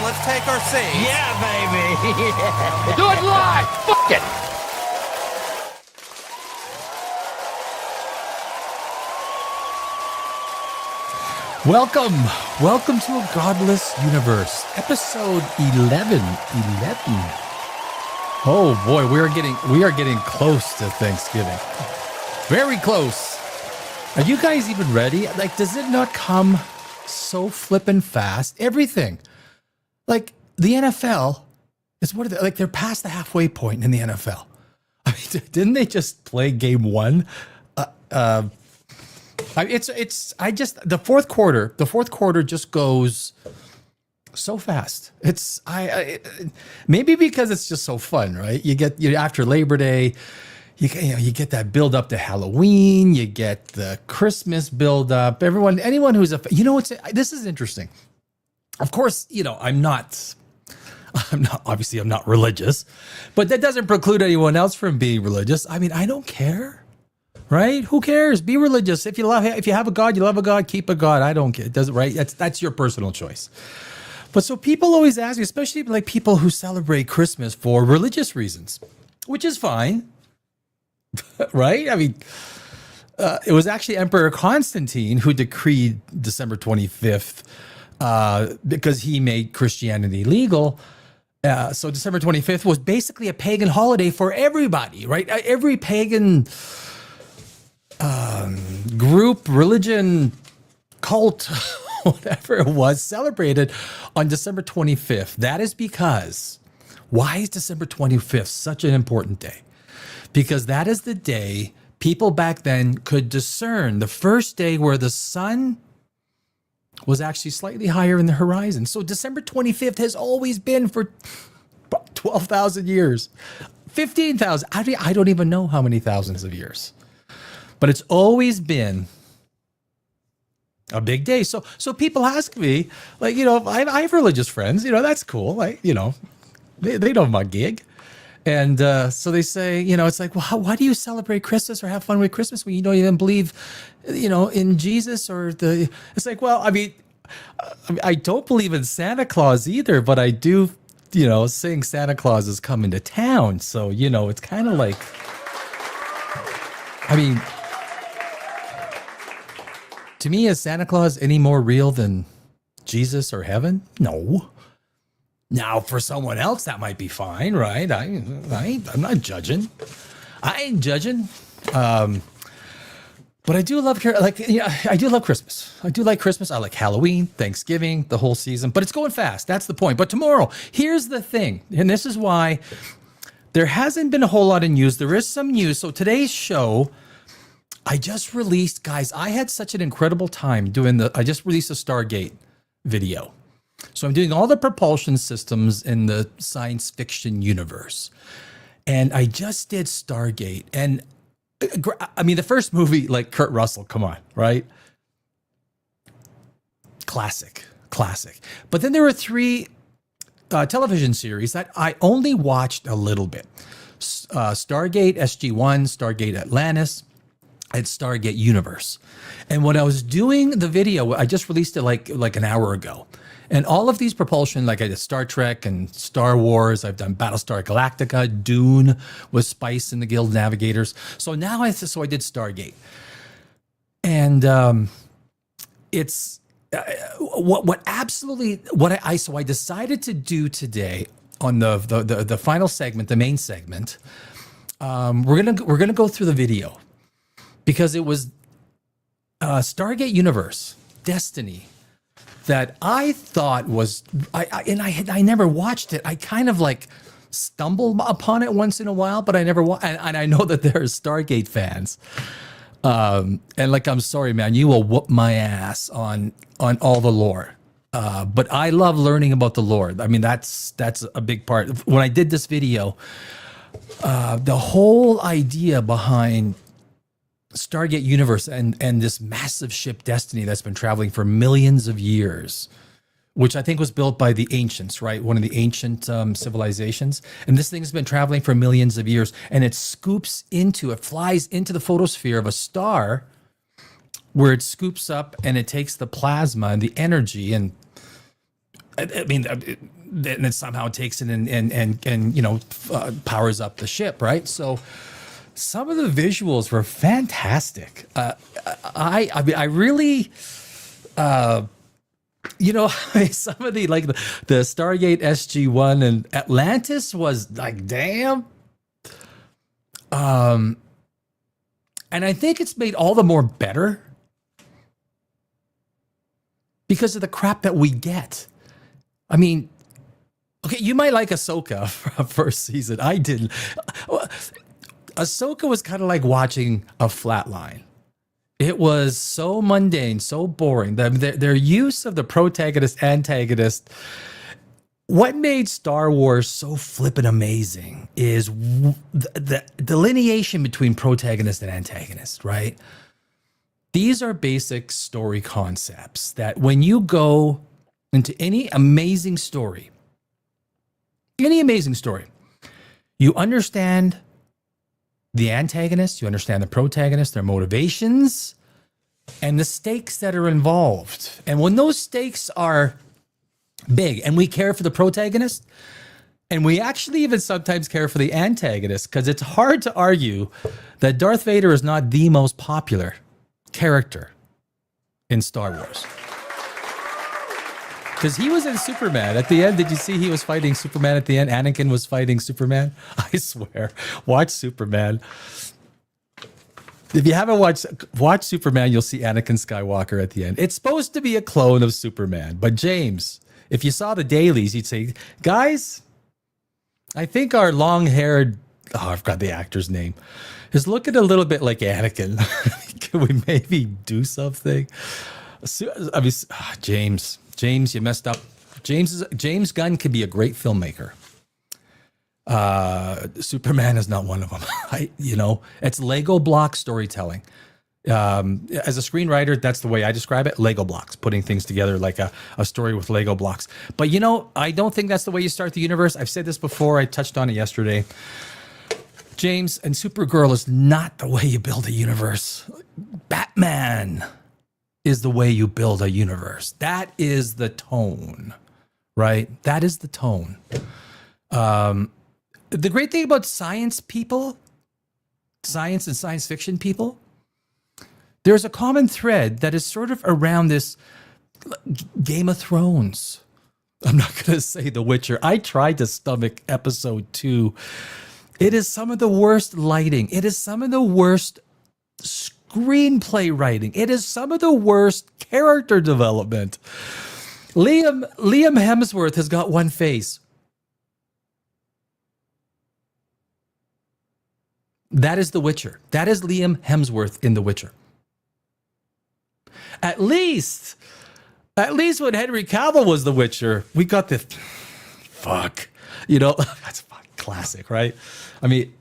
let's take our seats. Yeah, baby. Yeah. Do it live. Fuck it. Welcome to A Godless Universe, episode 11. Oh boy, we are getting close to Thanksgiving. Very close. Are you guys even ready? Like, does it not come so flippin' fast? Everything. Like, the NFL is they're past the halfway point in the NFL. I mean, didn't they just play game one? The fourth quarter just goes so fast. Maybe because it's just so fun, right? You after Labor Day, you get that build up to Halloween, you get the Christmas build up. Anyone who's this is interesting. Of course, I'm not religious, but that doesn't preclude anyone else from being religious. I mean, I don't care. Right? Who cares? Be religious. If you have a God, you love a God, keep a God. I don't care. It doesn't, right? That's your personal choice. But so people always ask me, especially like people who celebrate Christmas for religious reasons, which is fine. Right? I mean, it was actually Emperor Constantine who decreed December 25th because he made Christianity legal. So December 25th was basically a pagan holiday for everybody, right? Every pagan group, religion, cult, whatever it was, celebrated on December 25th. That is because, why is December 25th such an important day? Because that is the day people back then could discern the first day where the sun was actually slightly higher in the horizon. So December 25th has always been for 12,000 years, 15,000. I don't even know how many thousands of years. But it's always been a big day. So people ask me, like, I have religious friends, that's cool. Like, they know my gig. And so they say, it's like, well, why do you celebrate Christmas or have fun with Christmas when you don't even believe, in Jesus it's like, well, I mean, I don't believe in Santa Claus either, but I do, sing Santa Claus is coming to town. So, it's kind of like, I mean, to me, is Santa Claus any more real than Jesus or heaven? No. Now, for someone else, that might be fine, right? I'm not judging. I ain't judging. But I do love, I do love Christmas. I do like Christmas. I like Halloween, Thanksgiving, the whole season. But it's going fast. That's the point. But tomorrow, here's the thing. And this is why there hasn't been a whole lot of news. There is some news. So today's show, I just released, guys, I had such an incredible time I just released a Stargate video. So I'm doing all the propulsion systems in the science fiction universe. And I just did Stargate. And I mean, the first movie, like Kurt Russell, come on, right? Classic. But then there were three television series that I only watched a little bit. Stargate SG-1, Stargate Atlantis, and Stargate Universe. And when I was doing the video, I just released it like an hour ago. And all of these propulsion, like I did Star Trek and Star Wars, I've done Battlestar Galactica, Dune with Spice and the Guild Navigators. So now I did Stargate. And it's I decided to do today on the final segment, the main segment. We're gonna go through the video because it was Stargate Universe, Destiny, that I thought was, I never watched it. I kind of like stumbled upon it once in a while, but I never and I know that there's Stargate fans. And like, I'm sorry, man, you will whoop my ass on all the lore. But I love learning about the lore. I mean, that's a big part. When I did this video, the whole idea behind Stargate Universe and this massive ship Destiny that's been traveling for millions of years, which I think was built by the ancients, right? One of the ancient civilizations. And this thing has been traveling for millions of years, and it flies into the photosphere of a star where it scoops up and it takes the plasma and the energy. And I mean, then it somehow takes it and powers up the ship, right? So some of the visuals were fantastic. I mean, I really, some of the the Stargate SG-1 and Atlantis was like, damn. And I think it's made all the more better because of the crap that we get. I mean, okay, you might like Ahsoka from first season. I didn't. Ahsoka was kind of like watching a flatline. It was so mundane, so boring. Their use of the protagonist, antagonist. What made Star Wars so flippin' amazing is the delineation between protagonist and antagonist, right? These are basic story concepts that when you go into any amazing story, you understand the antagonist, you understand the protagonist, their motivations, and the stakes that are involved. And when those stakes are big and we care for the protagonist, and we actually even sometimes care for the antagonist, because it's hard to argue that Darth Vader is not the most popular character in Star Wars. Because he was in Superman. At the end, did you see he was fighting Superman at the end? Anakin was fighting Superman. I swear. Watch Superman. If you haven't watch Superman, you'll see Anakin Skywalker at the end. It's supposed to be a clone of Superman. But James, if you saw the dailies, you'd say, guys, I think our long-haired, I forgot the actor's name, is looking a little bit like Anakin. Can we maybe do something? I mean, James, you messed up. James Gunn could be a great filmmaker. Superman is not one of them. It's Lego block storytelling. As a screenwriter, that's the way I describe it. Lego blocks, putting things together like a story with Lego blocks. But I don't think that's the way you start the universe. I've said this before. I touched on it yesterday. James, and Supergirl is not the way you build a universe. Batman is the way you build a universe. That is the tone, right? That is the tone. The great thing about science people, science and science fiction people, there's a common thread that is sort of around this Game of Thrones. I'm not going to say The Witcher. I tried to stomach episode 2. It is some of the worst lighting. It is some of the worst screenplay writing. It is some of the worst character development. Liam Hemsworth has got one face. That is The Witcher. That is Liam Hemsworth in The Witcher. At least when Henry Cavill was The Witcher, we got the fuck. That's a fucking classic, right? I mean,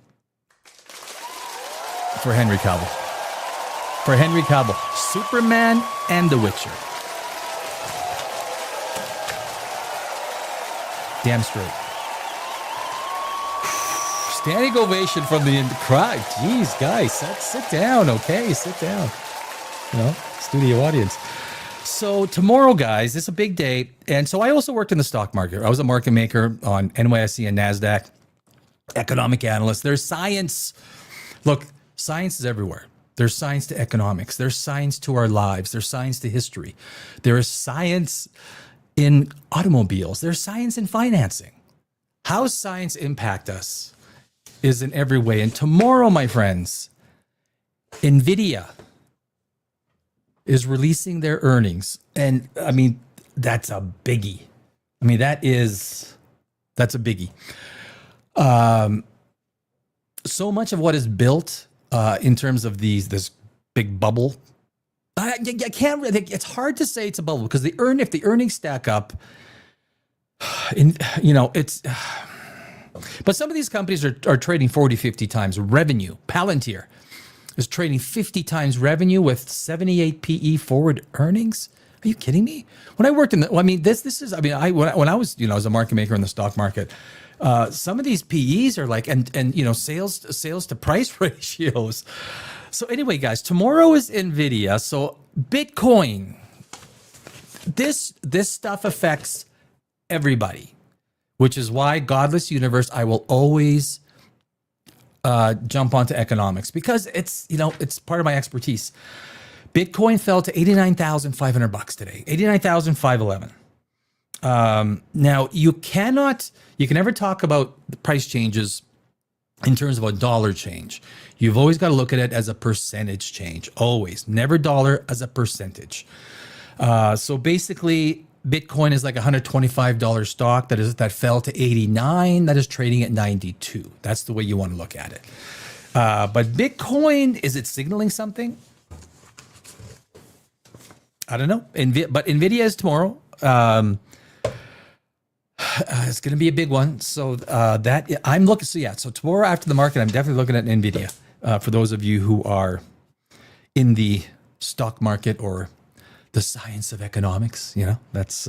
for Henry Cavill, Superman and The Witcher. Damn straight. Standing ovation from the crowd. Jeez, guys, sit down, okay? Sit down. Studio audience. So tomorrow, guys, it's a big day. And so I also worked in the stock market. I was a market maker on NYSE and NASDAQ, economic analyst. There's science. Look, science is everywhere. There's science to economics. There's science to our lives. There's science to history. There is science in automobiles. There's science in financing. How science impact us is in every way. And tomorrow, my friends, NVIDIA is releasing their earnings. And I mean, that's a biggie. I mean, that's a biggie. So much of what is built in terms of this big bubble, I can't really, it's hard to say it's a bubble because if the earnings stack up, but some of these companies are trading 40, 50 times revenue. Palantir is trading 50 times revenue with 78 PE forward earnings. Are you kidding me? When I worked when I was, as a market maker in the stock market, some of these PEs are like, and sales to price ratios. So anyway, guys, tomorrow is NVIDIA. So Bitcoin, this stuff affects everybody. which is why Godless Universe, I will always jump onto economics because it's, it's part of my expertise. Bitcoin fell to $89,500 today, 89,511. Now you can never talk about the price changes in terms of a dollar change. You've always got to look at it as a percentage change, always, never dollar, as a percentage. So basically Bitcoin is like $125 stock that fell to 89, that is trading at 92. That's the way you want to look at it. But Bitcoin, is it signaling something? I don't know. But NVIDIA is tomorrow. It's going to be a big one. So that I'm looking. So yeah. So tomorrow after the market, I'm definitely looking at NVIDIA. For those of you who are in the stock market or the science of economics, that's.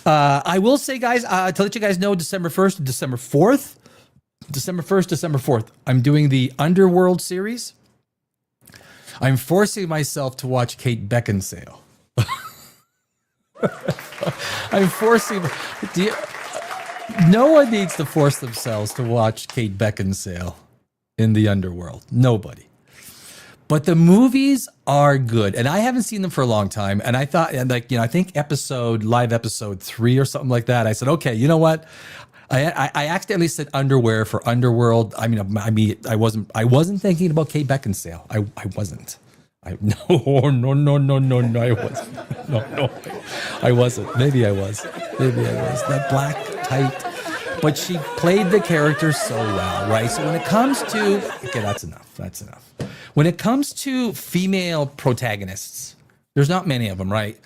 I will say, guys, to let you guys know, December 1st to December 4th, December 1st, December 4th, I'm doing the Underworld series. I'm forcing myself to watch Kate Beckinsale. I'm forcing. No one needs to force themselves to watch Kate Beckinsale in the Underworld. Nobody. But the movies are good, and I haven't seen them for a long time. And I thought, I think live episode 3 or something like that. I said, okay, you know what? I accidentally said underwear for Underworld. I wasn't thinking about Kate Beckinsale. I wasn't. No, I wasn't. No, I wasn't. Maybe I was. That black tight. But she played the character so well, right? So when it comes to, okay, that's enough. When it comes to female protagonists, there's not many of them, right?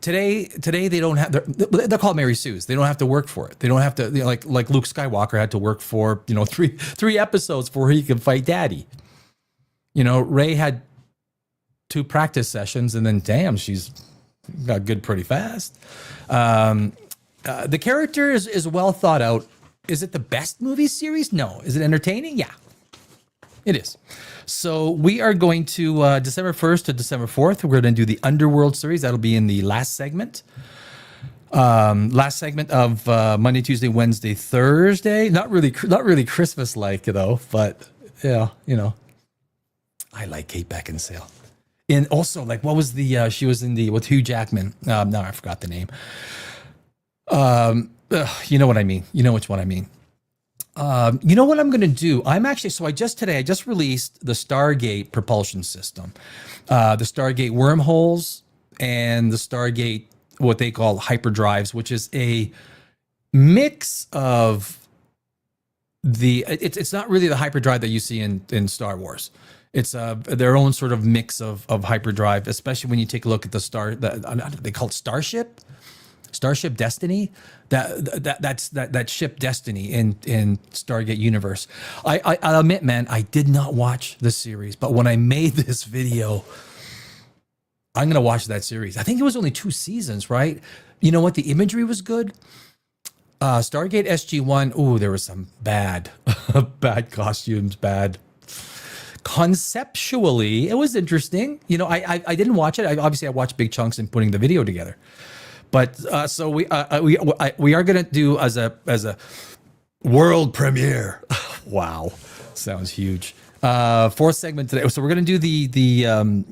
Today they don't have. They're called Mary Sue's. They don't have to work for it. They don't have to, like Luke Skywalker had to work for, three episodes before he could fight Daddy. Rey had 2 practice sessions, and then damn, she's got good pretty fast. The character is well thought out. Is it the best movie series? No. Is it entertaining? Yeah, it is. So we are going to December 1st to December 4th. We're going to do the Underworld series. That'll be in the last segment. Last segment of Monday, Tuesday, Wednesday, Thursday. Not really Christmas-like, though. But yeah, I like Kate Beckinsale. And also, what was the? She was in with Hugh Jackman. No, I forgot the name. You know what I mean. You know which one I mean. You know what I'm going to do? I just released the Stargate propulsion system, the Stargate Wormholes, and the Stargate, what they call hyperdrives, which is a mix of it's not really the hyperdrive that you see in Star Wars. It's their own sort of mix of hyperdrive, especially when you take a look at they call it Starship Destiny. That's that ship Destiny in Stargate universe. I'll admit, man, I did not watch the series, but when I made this video, I'm gonna watch that series. I think it was only 2 seasons, right? You know what? The imagery was good. Stargate SG-1. Oh, there was some bad costumes, bad. Conceptually, it was interesting. I didn't watch it. I watched big chunks in putting the video together. But so we are gonna do as a world premiere. Wow, sounds huge. 4th segment today. So we're gonna do the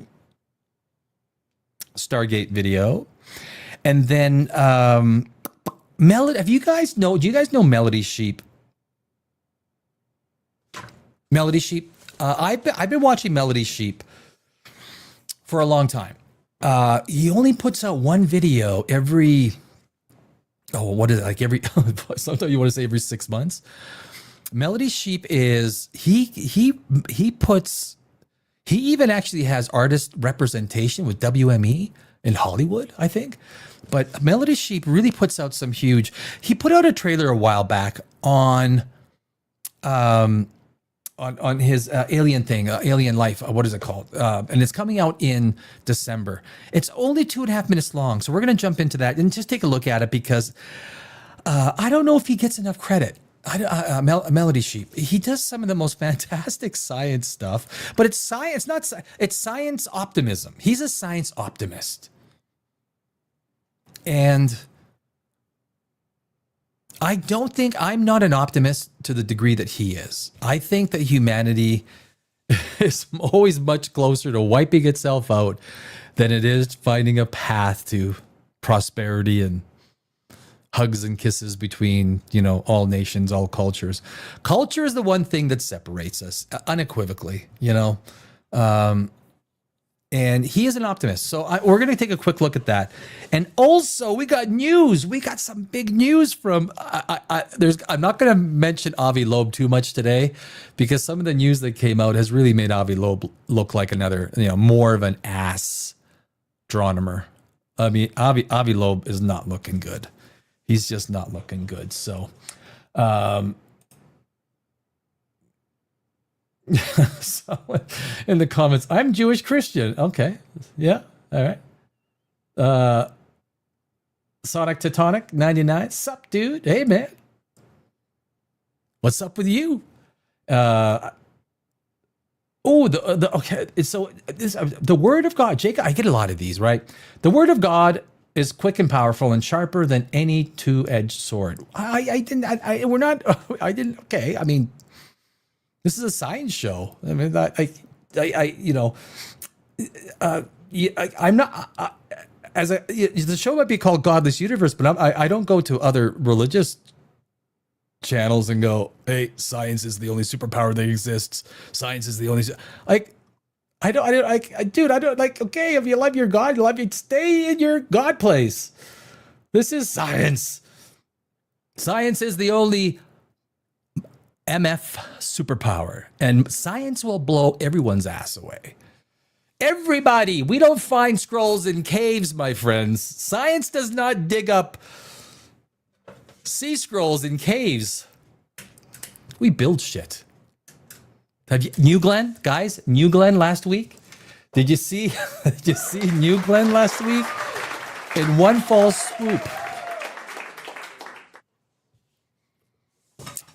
Stargate video, and then Melody. Do you guys know Melodysheep? Melodysheep. I've been watching Melodysheep for a long time. He only puts out one video every, what is it? Every, sometimes you want to say every 6 months. Melodysheep is, he even actually has artist representation with WME in Hollywood, I think. But Melodysheep really puts out some huge, he put out a trailer a while back on his Alien thing, Alien Life. What is it called? And it's coming out in December. It's only 2.5 minutes long. So we're going to jump into that and just take a look at it because I don't know if he gets enough credit. Melodysheep. He does some of the most fantastic science stuff, but it's science, it's science optimism. He's a science optimist. And I don't think I'm not an optimist to the degree that he is. I think that humanity is always much closer to wiping itself out than it is finding a path to prosperity and hugs and kisses between, all nations, all cultures. Culture is the one thing that separates us unequivocally, and he is an optimist. So we're going to take a quick look at that. And also, we got news. We got some big news from. I'm not going to mention Avi Loeb too much today, because some of the news that came out has really made Avi Loeb look like another, more of an ass astronomer. I mean, Avi Loeb is not looking good. He's just not looking good. So, so in the comments, I'm Jewish Christian. Okay. Yeah. All right. Sonic Tectonic 99. Sup, dude? Hey, man. What's up with you? Okay. So the word of God, Jacob, I get a lot of these, right? The word of God is quick and powerful and sharper than any two-edged sword. Okay. I mean, this is a science show. I mean, I'm not, the show might be called Godless Universe, but I don't go to other religious channels and go, hey, science is the only superpower that exists. Science is the only, okay, if you love your God, stay in your God place. This is science. Science is the only MF superpower, and science will blow everyone's ass away. Everybody, we don't find scrolls in caves, my friends. Science does not dig up sea scrolls in caves. We build shit. Have you New Glenn, guys? New Glenn last week? Did you see New Glenn last week? In one fell swoop.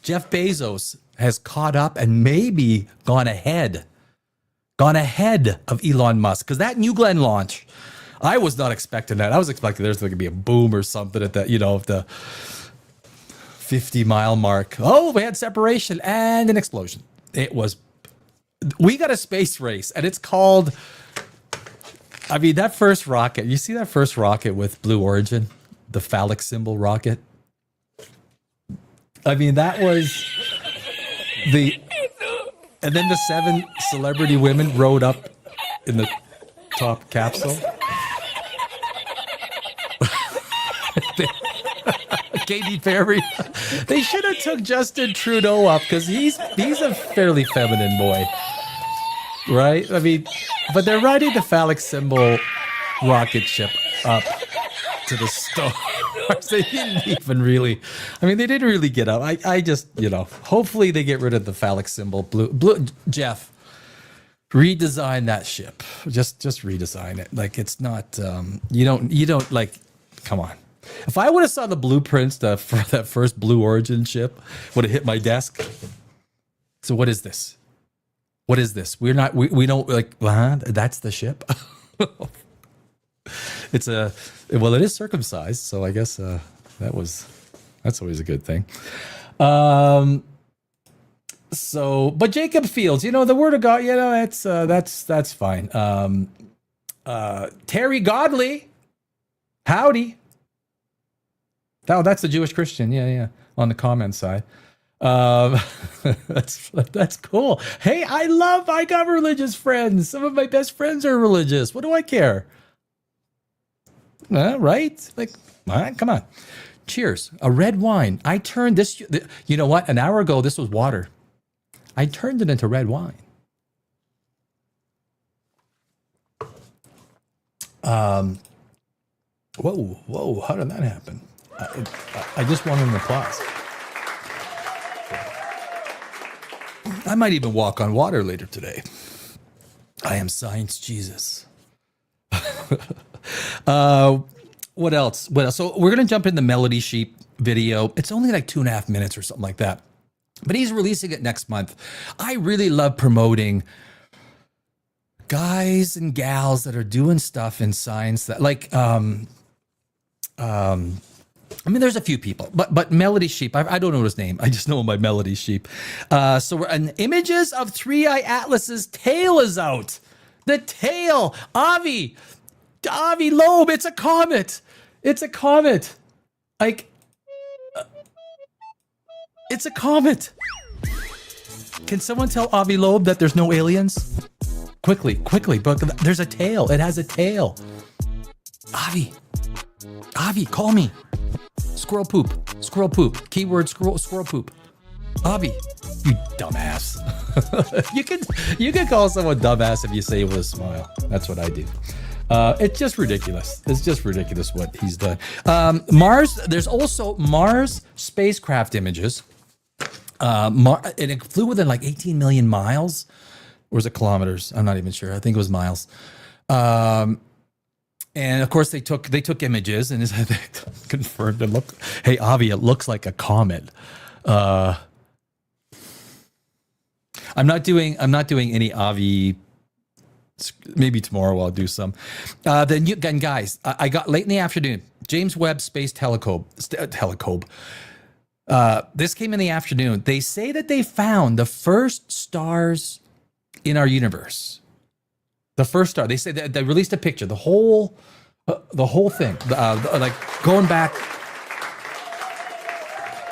Jeff Bezos has caught up and maybe gone ahead of Elon Musk, because that New Glenn launch, I was not expecting that. I was expecting there's going to be a boom or something at that, the 50-mile mark. Oh, we had separation and an explosion. We got a space race, and it's called, that first rocket, you see that first rocket with Blue Origin, the phallic symbol rocket? That was and then the 7 celebrity women rode up in the top capsule. Katy Perry. They should have took Justin Trudeau up, because he's a fairly feminine boy, right? But they're riding the phallic symbol rocket ship up to the stars. They didn't even really, they didn't really get up. I just, hopefully they get rid of the phallic symbol. Blue, Jeff, redesign that ship. Just redesign it. It's not, you don't come on. If I would have saw the blueprints for that first Blue Origin ship, would have hit my desk. So what is this? What is this? We don't that's the ship. It is circumcised, so I guess that's always a good thing. But Jacob Fields, the word of God, that's fine. Terry Godley, howdy. Oh, that's the Jewish Christian, yeah, on the comment side. That's cool. Hey, I got religious friends. Some of my best friends are religious. What do I care? Right? All right, come on. Cheers. A red wine. I turned this, you know what? An hour ago, this was water. I turned it into red wine. Whoa, how did that happen? I just wanted an applause. I might even walk on water later today. I am Science Jesus. What else? So we're going to jump in the Melodysheep video. It's only like 2.5 minutes or something like that. But he's releasing it next month. I really love promoting guys and gals that are doing stuff in science that I mean, there's a few people, but Melodysheep, I don't know his name. I just know him by Melodysheep. So we're and images of Three-Eye Atlas's tail is out. The tail, Avi Loeb. It's a comet. It's a comet. Like, it's a comet. Can someone tell Avi Loeb that there's no aliens? Quickly, but there's a tail. It has a tail. Avi, call me. Squirrel poop. Keyword squirrel poop. Avi, you dumbass. you can call someone dumbass if you say it with a smile. That's what I do. It's just ridiculous. It's just ridiculous what he's done. Mars. There's also Mars spacecraft images. And it flew within like 18 million miles. Or was it kilometers? I'm not even sure. I think it was miles. And of course they took images and they confirmed it. Hey Avi, it looks like a comet. I'm not doing any Avi. Maybe tomorrow I'll do some. Then guys, I got late in the afternoon. James Webb Space Telescope. This came in the afternoon. They say that they found the first stars in our universe. The first star. They say that they released a picture. The whole thing. Like going back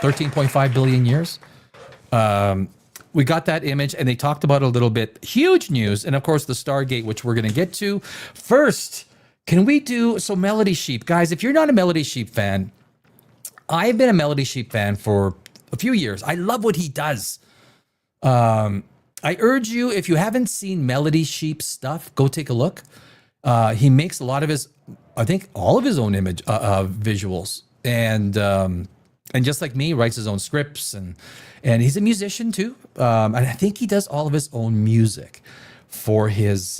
13.5 billion years. We got that image and they talked about it a little bit. Huge news. And of course the Stargate, which we're going to get to. First, can we do, Melodysheep. Guys, if you're not a Melodysheep fan, I've been a Melodysheep fan for a few years. I love what he does. I urge you, if you haven't seen Melodysheep stuff, go take a look. He makes a lot of his, I think all of his own image visuals. And just like me, writes his own scripts and he's a musician too. And I think he does all of his own music for his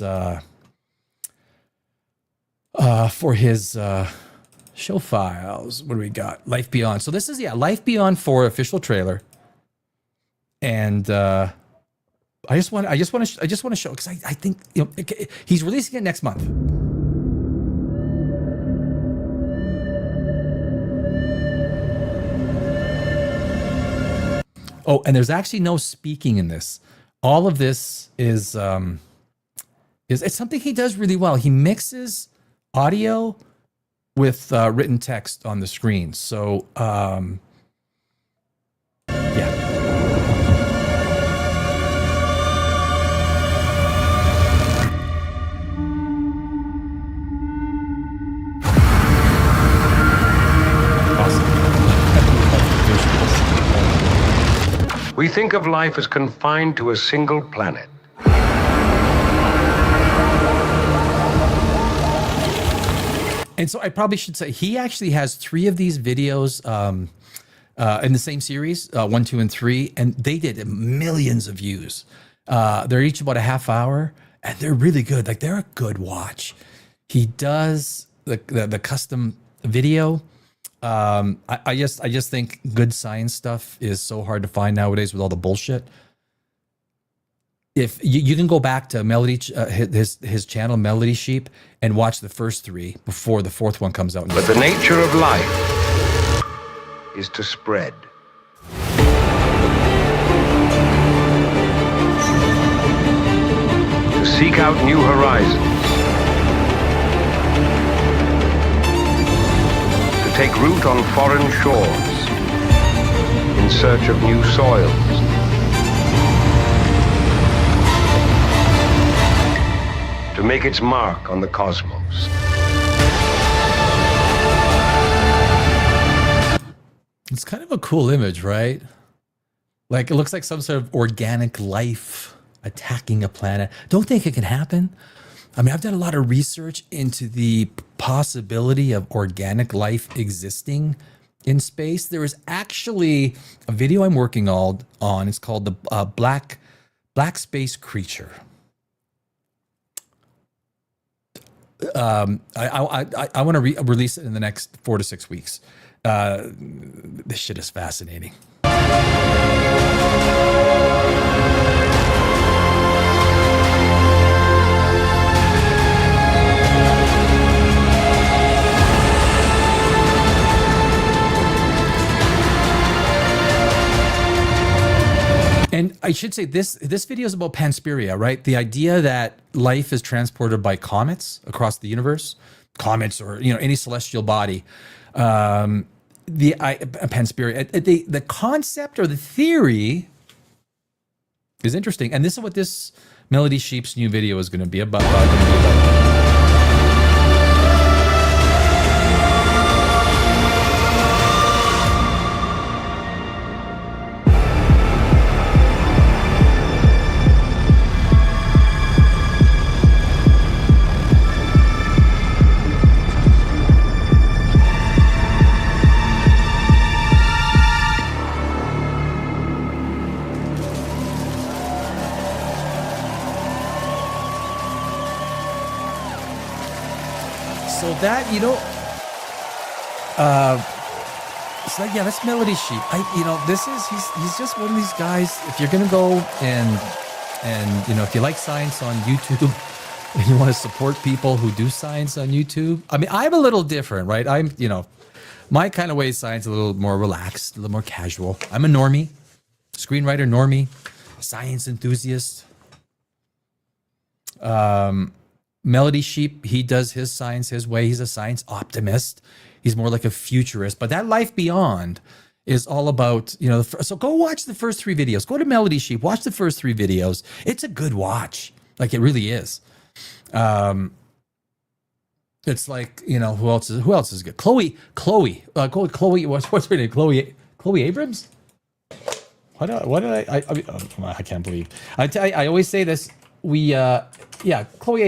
show files. What do we got? Life Beyond. So this is Life Beyond 4 official trailer. And I just want to show, because I think he's releasing it next month. Oh, and there's actually no speaking in this. All of this is it's something he does really well. He mixes audio with written text on the screen. So yeah. We think of life as confined to a single planet. And so I probably should say he actually has 3 of these videos in the same series, 1, 2, and 3, and they did millions of views. They're each about a half hour, and they're really good. Like, they're a good watch. He does the custom video. I just think good science stuff is so hard to find nowadays with all the bullshit. If you can go back to his channel Melodysheep and watch the first 3 before the 4th one comes out. But the nature of life is to spread. To seek out new horizons. Take root on foreign shores in search of new soils. To make its mark on the cosmos. It's kind of a cool image, right? Like, it looks like some sort of organic life attacking a planet. Don't think it can happen. I mean, I've done a lot of research into the possibility of organic life existing in space. There is actually a video I'm working on. It's called the Black Space Creature. I want to release it in the next 4 to 6 weeks. This shit is fascinating. I should say this video is about Panspermia, right? The idea that life is transported by comets across the universe, comets or any celestial body. Panspermia, the concept or the theory is interesting, and this is what this Melodysheep's new video is going to be about. So that, so yeah, that's Melodysheep. He's just one of these guys. If you're gonna go and if you like science on YouTube and you want to support people who do science on YouTube, I mean, I'm a little different, right? I'm, my kind of way of science is a little more relaxed, a little more casual. I'm a normie, screenwriter normie, science enthusiast. Melodysheep, he does his science his way. He's a science optimist. He's more like a futurist. But that life beyond is all about, so go watch the first 3 videos. Go to Melodysheep, watch the first 3 videos. It's a good watch. Like, it really is. It's like, who else is good? Chloe, what's her name? Chloe Abrams? What did I can't believe. I always say this. Chloe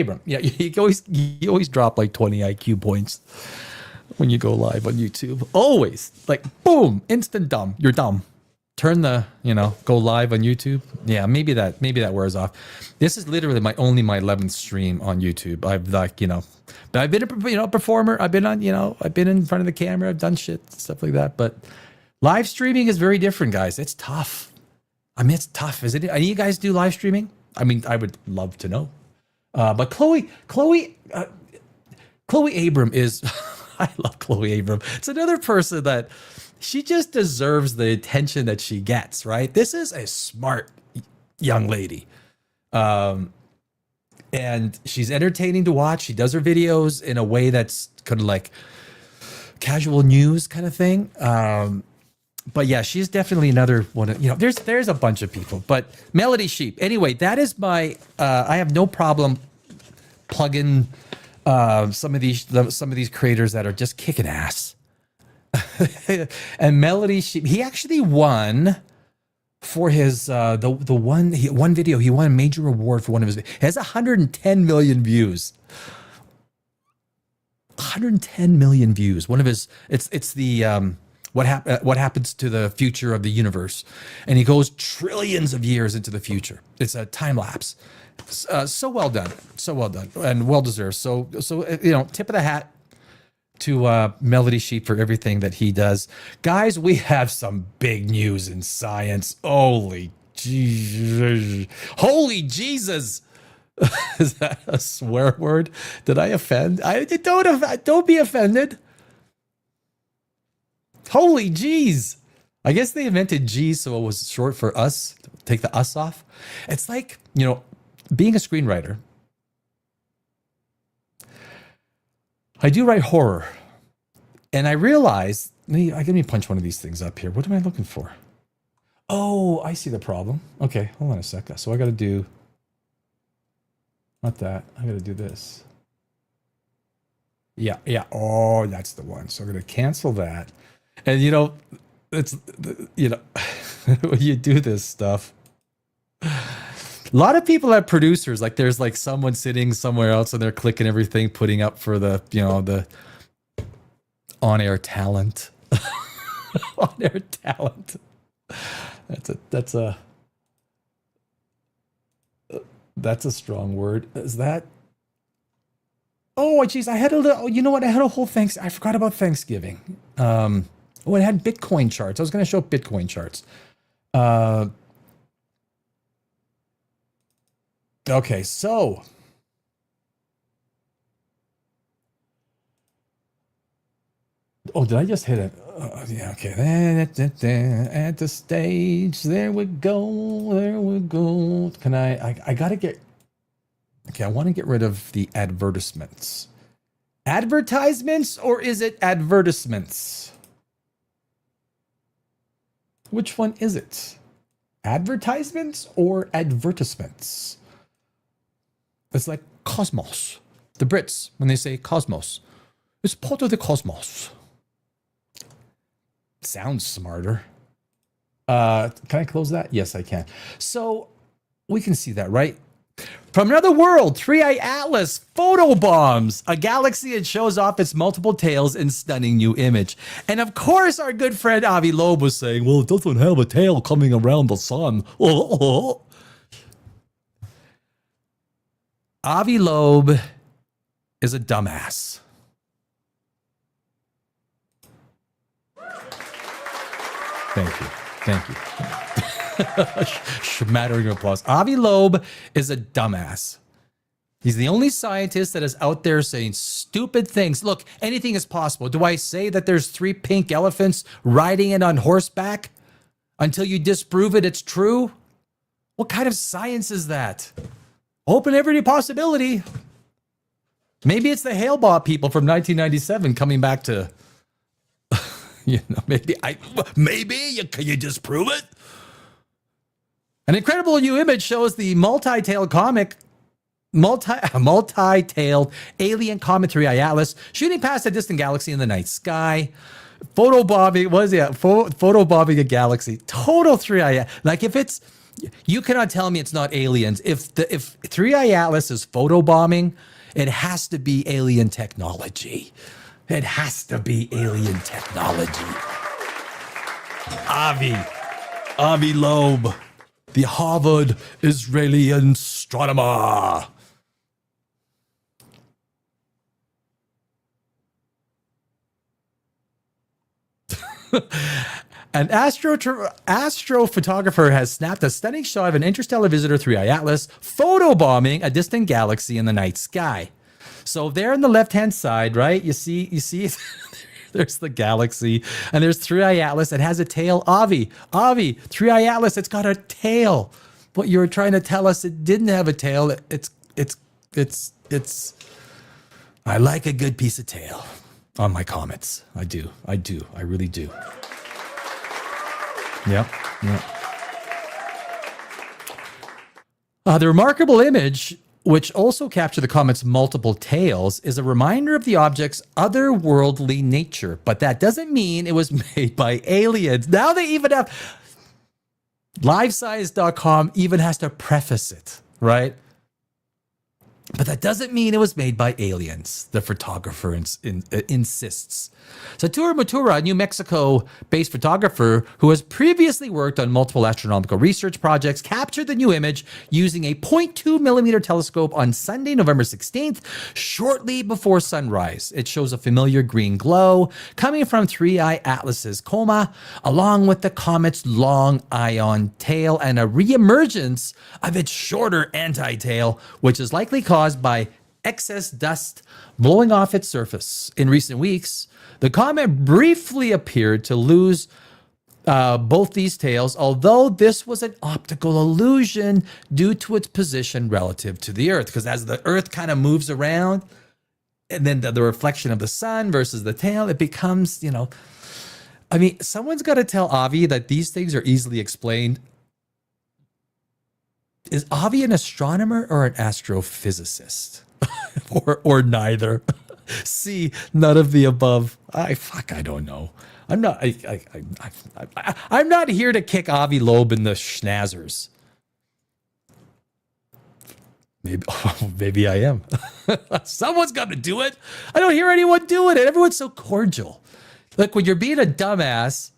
Abram. Yeah, you always drop like 20 IQ points when you go live on YouTube. Always, like, boom, instant dumb. You're dumb. Turn the, go live on YouTube. Yeah, maybe that wears off. This is literally my 11th stream on YouTube. I've but I've been a performer. I've been on, I've been in front of the camera. I've done shit, stuff like that. But live streaming is very different, guys. It's tough. I mean, it's tough. Is it? Any of you guys do live streaming? I mean, I would love to know. But Chloe Abram is, I love Chloe Abram. It's another person that she just deserves the attention that she gets, right? This is a smart young lady. And she's entertaining to watch. She does her videos in a way that's kind of like casual news kind of thing. But yeah, she's definitely another one. There's a bunch of people, but Melodysheep. Anyway, that is my. I have no problem plugging some of these creators that are just kicking ass. And Melodysheep, he actually won for his one video. He won a major award for one of his. It has 110 million views. 110 million views. One of his. It's the. What happens to the future of the universe, and he goes trillions of years into the future. It's a time lapse. So well done, and well deserved. So tip of the hat to Melodysheep for everything that he does. Guys, we have some big news in science. Holy Jesus! Holy Jesus! Is that a swear word? Did I offend? Don't be offended. Holy jeez. I guess they invented G, so it was short for us. Take the us off. It's like, being a screenwriter. I do write horror. And I realized, let me punch one of these things up here. What am I looking for? Oh, I see the problem. Okay, hold on a sec. So I got to do, not that. I got to do this. Yeah. Oh, that's the one. So I'm going to cancel that. And it's when you do this stuff, a lot of people have producers. Like, there's like someone sitting somewhere else and they're clicking everything, putting up for the the on-air talent. On-air talent. That's a strong word. Is that? Oh, geez, I had a little. You know what? I had a whole I forgot about Thanksgiving. It had Bitcoin charts. I was going to show Bitcoin charts. Okay, so Oh, did I just hit it? Yeah, okay. At the stage, there we go. There we go. Can I gotta get... Okay, I want to get rid of the advertisements. Advertisements, or is it advertisements? Which one is it? Advertisements or advertisements? It's like cosmos. The Brits, when they say cosmos, it's part of the cosmos. Sounds smarter. Can I close that? Yes, I can. So we can see that, right? From another world, 3i Atlas photobombs a galaxy and shows off its multiple tails in stunning new image. And of course, our good friend Avi Loeb was saying, well, it doesn't have a tail coming around the sun. Avi Loeb is a dumbass. Thank you. Thank you. Smattering of applause. Avi Loeb is a dumbass. He's the only scientist that is out there saying stupid things. Look, anything is possible. Do I say that there's 3 pink elephants riding in on horseback until you disprove it? It's true. What kind of science is that? Open every possibility. Maybe it's the Hale-Bopp people from 1997 coming back to, maybe can you disprove it? An incredible new image shows the multi-tailed alien comet 3i Atlas shooting past a distant galaxy in the night sky. Photobombing a galaxy. Total 3i. Like if it's, you cannot tell me it's not aliens. If 3i Atlas is photobombing, it has to be alien technology. It has to be alien technology. Avi Loeb, the Harvard Israeli astronomer. An astrophotographer has snapped a stunning shot of an interstellar visitor 3i Atlas photobombing a distant galaxy in the night sky. So there on the left-hand side, right, you see there's the galaxy, and there's 3i Atlas. It has a tail. Avi, 3i Atlas, it's got a tail. But you're trying to tell us it didn't have a tail. It's I like a good piece of tail on my comets. I do. I really do. Yep. The remarkable image, which also captured the comet's multiple tails, is a reminder of the object's otherworldly nature. But that doesn't mean it was made by aliens. Now they even have... LiveScience.com even has to preface it, right? But that doesn't mean it was made by aliens, the photographer insists. Satoru Matura, a New Mexico-based photographer who has previously worked on multiple astronomical research projects, captured the new image using a 0.2 millimeter telescope on Sunday, November 16th, shortly before sunrise. It shows a familiar green glow coming from 3i Atlas's coma, along with the comet's long ion tail and a reemergence of its shorter anti-tail, which is likely caused by excess dust blowing off its surface. In recent weeks, the comet briefly appeared to lose both these tails, although this was an optical illusion due to its position relative to the Earth. Because as the Earth kind of moves around, and then the reflection of the sun versus the tail, it becomes, I mean, someone's got to tell Avi that these things are easily explained. Is Avi an astronomer or an astrophysicist? or neither? C, none of the above. I don't know. I'm not here to kick Avi Loeb in the schnazzers. Maybe I am. Someone's got to do it. I don't hear anyone doing it. Everyone's so cordial. Like when you're being a dumbass,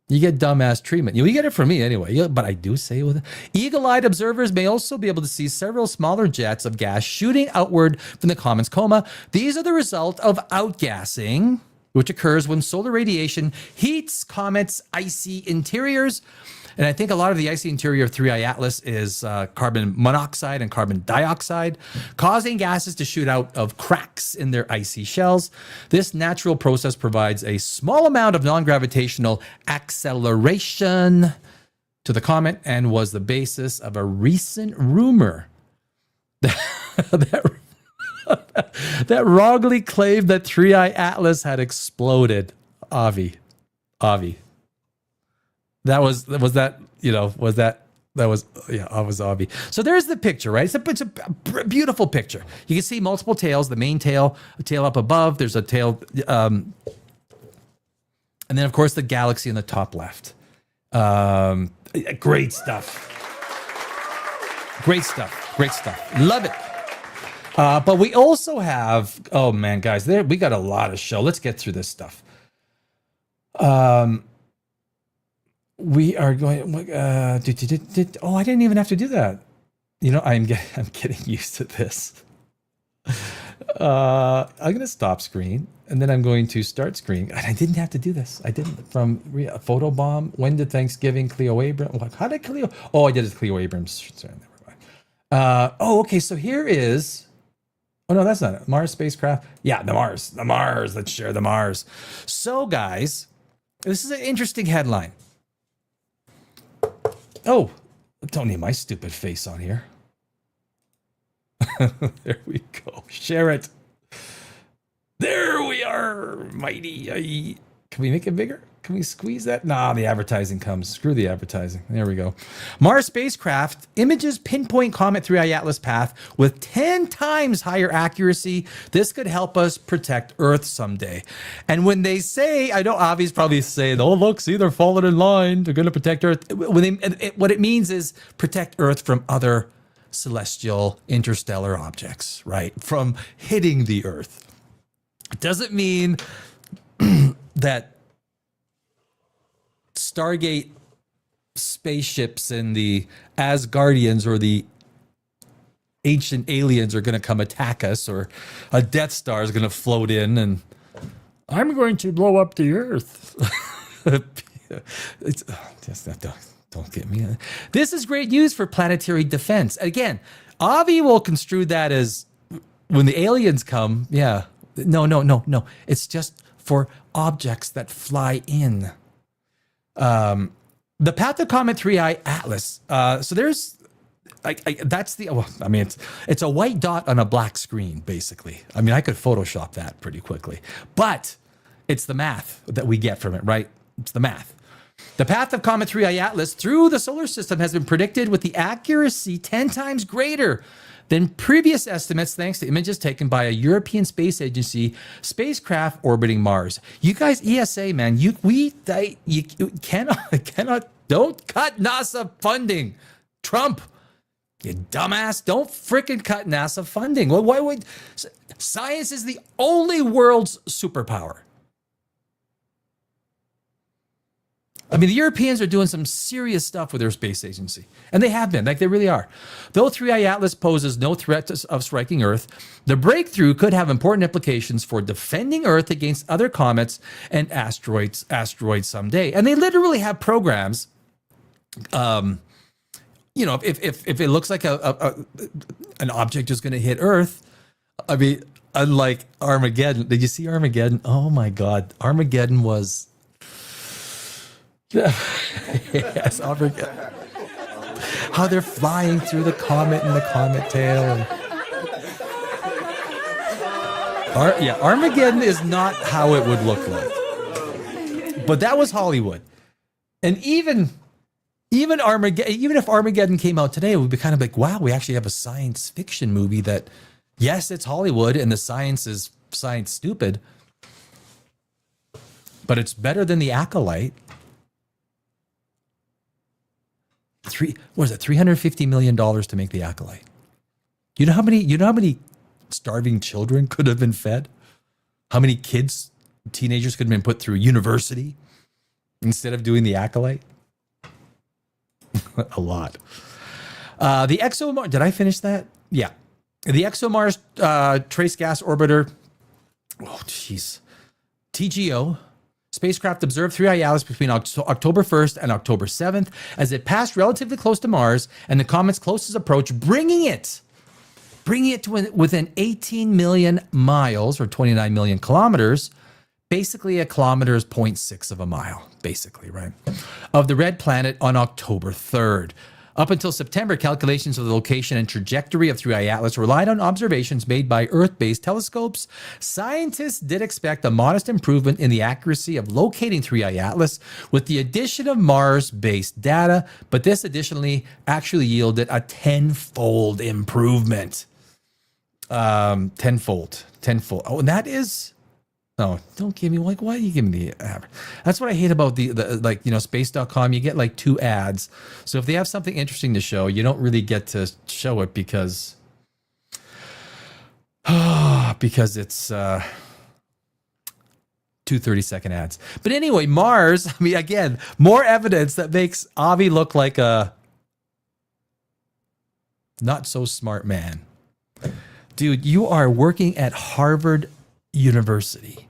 you get dumbass treatment. You get it from me anyway, but I do say with it. Eagle-eyed observers may also be able to see several smaller jets of gas shooting outward from the comet's coma. These are the result of outgassing, which occurs when solar radiation heats comets' icy interiors. And I think a lot of the icy interior of 3I Atlas is carbon monoxide and carbon dioxide, causing gases to shoot out of cracks in their icy shells. This natural process provides a small amount of non-gravitational acceleration to the comet and was the basis of a recent rumor that wrongly claimed that 3I Atlas had exploded. Avi. That was Avi. So there's the picture, right? It's a beautiful picture. You can see multiple tails, the main tail, a tail up above, there's a tail, and then of course the galaxy in the top left. Great stuff. Love it. But we also have, oh man, guys, we got a lot of show. Let's get through this stuff. We are going, I didn't even have to do that. You know, I'm getting used to this. I'm going to stop screen and then I'm going to start screen. And I didn't have to do this. I didn't. From Photobomb. When did Thanksgiving? Cleo Abrams. How did Cleo? Oh, I did it. Cleo Abrams. Sorry, never mind. Okay. So here is. Oh no, that's not it. Mars spacecraft. Yeah, the Mars. Let's share the Mars. So guys, this is an interesting headline. Oh, don't need my stupid face on here. There we go. Share it. There we are. Mighty. Can we make it bigger? Can we squeeze that? Nah, the advertising comes. Screw the advertising. There we go. Mars spacecraft images pinpoint comet 3I Atlas path with 10 times higher accuracy. This could help us protect Earth someday. And when they say, I know Avi's probably saying, oh, look, see, they're falling in line. They're going to protect Earth. What it means is protect Earth from other celestial interstellar objects, right? From hitting the Earth. It doesn't mean that Stargate spaceships and the Asgardians or the ancient aliens are going to come attack us, or a Death Star is going to float in and I'm going to blow up the Earth. Don't get me. This is great news for planetary defense. Again, Avi will construe that as when the aliens come. Yeah. No. It's just for objects that fly in. The path of Comet 3I Atlas. So there's, that's the, it's a white dot on a black screen, basically. I mean, I could Photoshop that pretty quickly, but it's the math that we get from it, right? It's the math. The path of Comet 3I Atlas through the solar system has been predicted with the accuracy 10 times greater than previous estimates, thanks to images taken by a European Space Agency spacecraft orbiting Mars. You guys, ESA, man, you cannot, don't cut NASA funding. Trump, you dumbass, don't freaking cut NASA funding. Well, why would science is the only world's superpower? I mean, the Europeans are doing some serious stuff with their space agency, and they have been, like they really are. Though 3I Atlas poses no threat of striking Earth, the breakthrough could have important implications for defending Earth against other comets and asteroids someday. And they literally have programs. You know, if it looks like an object is going to hit Earth, I mean, unlike Armageddon, did you see Armageddon? Oh my God, Armageddon was. Yes, Armageddon. How they're flying through the comet and the comet tail. Armageddon is not how it would look like. But that was Hollywood. And even Armageddon, even if Armageddon came out today, it would be kind of like, wow, we actually have a science fiction movie that, yes, it's Hollywood and the science is science stupid, but it's better than The Acolyte. $350 million to make The Acolyte. You know how many starving children could have been fed? How many teenagers could have been put through university instead of doing The Acolyte? A lot. The ExoMars, did I finish that? Yeah. The ExoMars Trace Gas Orbiter. Oh, jeez. TGO Spacecraft observed 3I Atlas between October 1st and October 7th as it passed relatively close to Mars and the comet's closest approach, bringing it to within 18 million miles or 29 million kilometers. Basically, a kilometer is 0.6 of a mile, basically, right? Of the red planet on October 3rd. Up until September, calculations of the location and trajectory of 3I Atlas relied on observations made by Earth-based telescopes. Scientists did expect a modest improvement in the accuracy of locating 3I Atlas with the addition of Mars-based data, but this additionally actually yielded a tenfold improvement. Tenfold. Oh, and that is... No, don't give me why are you giving me the average? That's what I hate about the like, space.com. You get like 2 ads. So if they have something interesting to show, you don't really get to show it because it's 2 30-second ads. But anyway, Mars, I mean, again, more evidence that makes Avi look like a not so smart man. Dude, you are working at Harvard University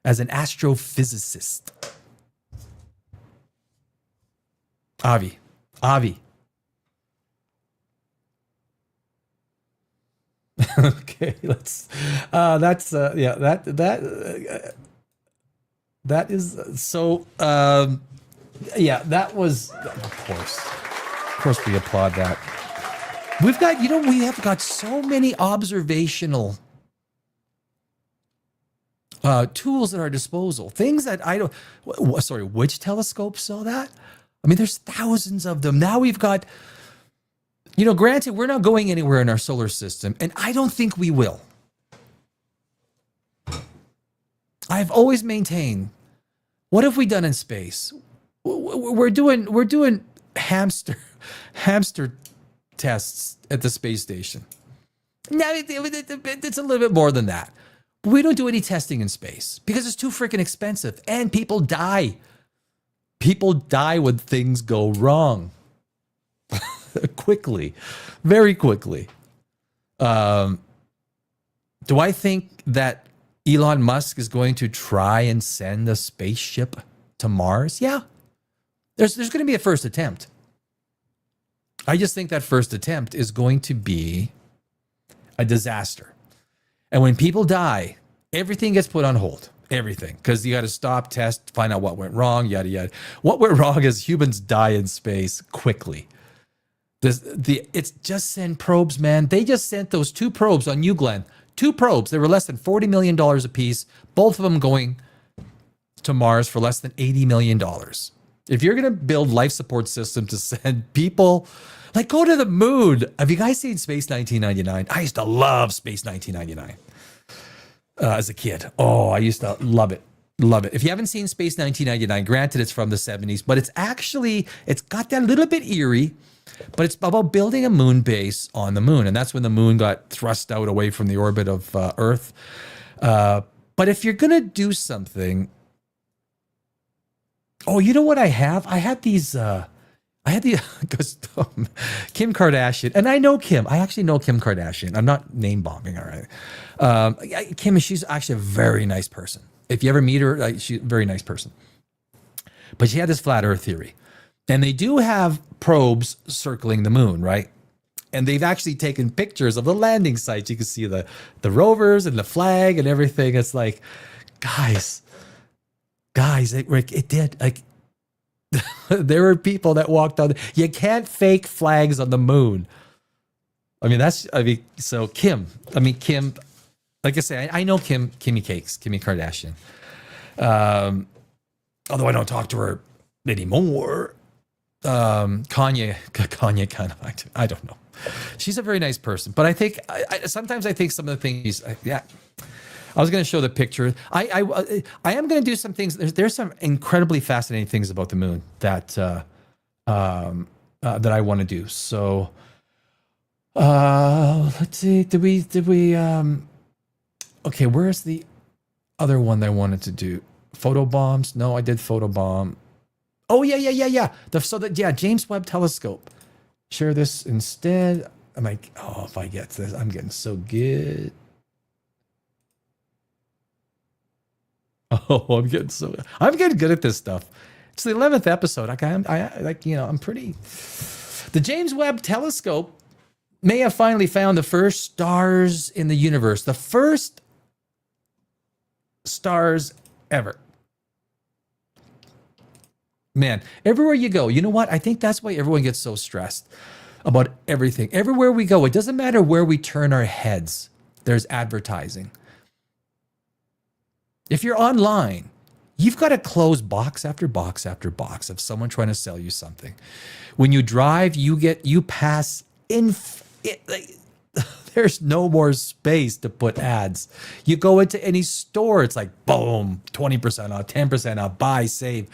as an astrophysicist. Avi. Okay, let's that is so that was, of course we applaud that. We have got so many observational tools at our disposal. Things that I don't... Sorry, which telescope saw that? I mean, there's thousands of them. Now we've got... granted, we're not going anywhere in our solar system, and I don't think we will. I've always maintained, what have we done in space? We're doing hamster tests at the space station. Now, it's a little bit more than that. But we don't do any testing in space because it's too freaking expensive and people die. People die when things go wrong. Quickly. Very quickly. Do I think that Elon Musk is going to try and send a spaceship to Mars? Yeah. There's going to be a first attempt. I just think that first attempt is going to be a disaster. And when people die, everything gets put on hold. Everything. Because you got to stop, test, find out what went wrong, yada, yada. What went wrong is humans die in space quickly. It's just send probes, man. They just sent those 2 probes on you, Glenn. 2 probes. They were less than $40 million a piece. Both of them going to Mars for less than $80 million. If you're going to build life support system to send people... Like, go to the moon. Have you guys seen Space 1999? I used to love Space 1999 as a kid. Oh, I used to love it. Love it. If you haven't seen Space 1999, granted it's from the 70s, but it's got that little bit eerie, but it's about building a moon base on the moon. And that's when the moon got thrust out away from the orbit of Earth. But if you're going to do something... Oh, you know what I have? I had these... Kim Kardashian, and I know Kim. I actually know Kim Kardashian. I'm not name bombing, all right. Kim, she's actually a very nice person. If you ever meet her, she's a very nice person. But she had this flat Earth theory, and they do have probes circling the moon, right? And they've actually taken pictures of the landing sites. You can see the rovers and the flag and everything. It's like, guys, it did like. There were people that walked on. You can't fake flags on the moon. So Kim. Like I say, I know Kimmy Kardashian. Although I don't talk to her anymore. Kanye kind of. I don't know. She's a very nice person, but I think sometimes I think some of the things. I was going to show the picture. I am going to do some things. There's some incredibly fascinating things about the moon that I want to do. So let's see. Did we? Okay, where's the other one that I wanted to do? Photo bombs? No, I did photo bomb. Oh yeah. James Webb Telescope. Share this instead. I'm like, oh, if I get this, I'm getting so good. Oh, I'm getting good at this stuff. It's the 11th episode. I'm pretty. The James Webb Telescope may have finally found the first stars in the universe, the first stars ever. Man, everywhere you go, you know what? I think that's why everyone gets so stressed about everything. Everywhere we go, it doesn't matter where we turn our heads, there's advertising. If you're online, you've got to close box after box after box of someone trying to sell you something. When you drive, you pass there's no more space to put ads. You go into any store, it's like, boom, 20% off, 10% off, buy, save.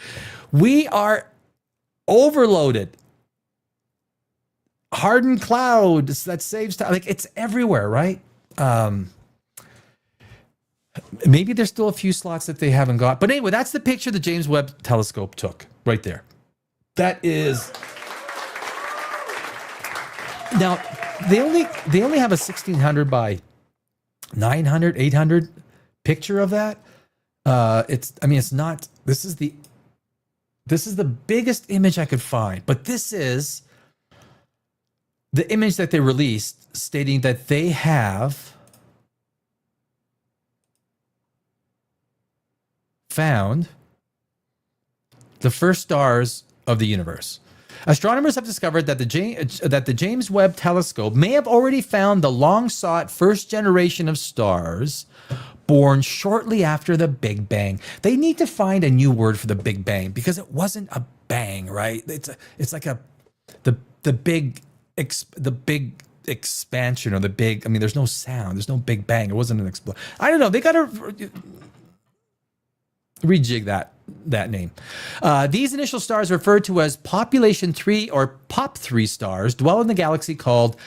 We are overloaded. Hardened cloud that saves time. Like, it's everywhere, right? Maybe there's still a few slots that they haven't got. But anyway, that's the picture the James Webb Telescope took right there. That is... Now, they only have a 1600 by 900, 800 picture of that. It's not... This is the biggest image I could find. But this is the image that they released stating that they have found the first stars of the universe. Astronomers have discovered that the James Webb Telescope may have already found the long-sought first generation of stars born shortly after the Big Bang. They need to find a new word for the Big Bang because it wasn't a bang, right? It's like the big expansion or the big. I mean, there's no sound. There's no Big Bang. It wasn't an explosion. I don't know. They got to rejig that name. These initial stars referred to as Population 3 or POP3 stars dwell in the galaxy called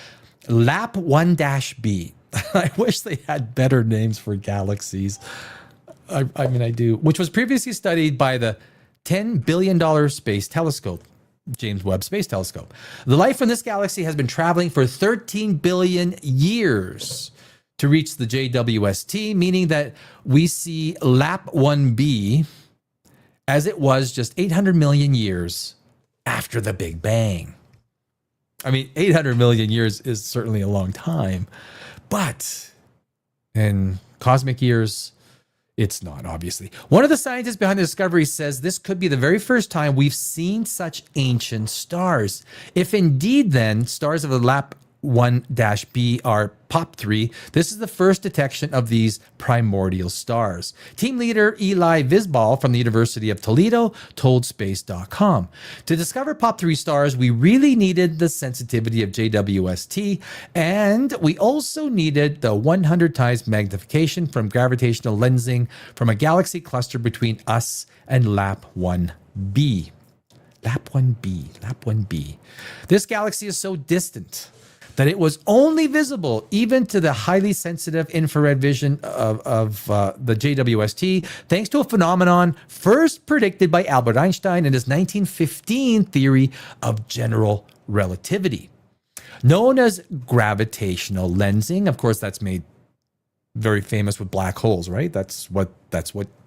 LAP 1-b. I wish they had better names for galaxies. I mean, I do. Which was previously studied by the $10 billion space telescope, James Webb Space Telescope. The light from this galaxy has been traveling for 13 billion years to reach the JWST, meaning that we see LAP 1b as it was just 800 million years after the Big Bang. I mean, 800 million years is certainly a long time, but in cosmic years, it's not, obviously. One of the scientists behind the discovery says this could be the very first time we've seen such ancient stars. If indeed, then, stars of the LAP 1-b are POP3, this is the first detection of these primordial stars. Team leader Eli Visbal from the University of Toledo told Space.com, to discover POP3 stars, we really needed the sensitivity of JWST, and we also needed the 100 times magnification from gravitational lensing from a galaxy cluster between us and LAP 1b. LAP 1b. This galaxy is so distant that it was only visible even to the highly sensitive infrared vision of the JWST, thanks to a phenomenon first predicted by Albert Einstein in his 1915 theory of general relativity. Known as gravitational lensing, of course, that's made very famous with black holes, right? That's what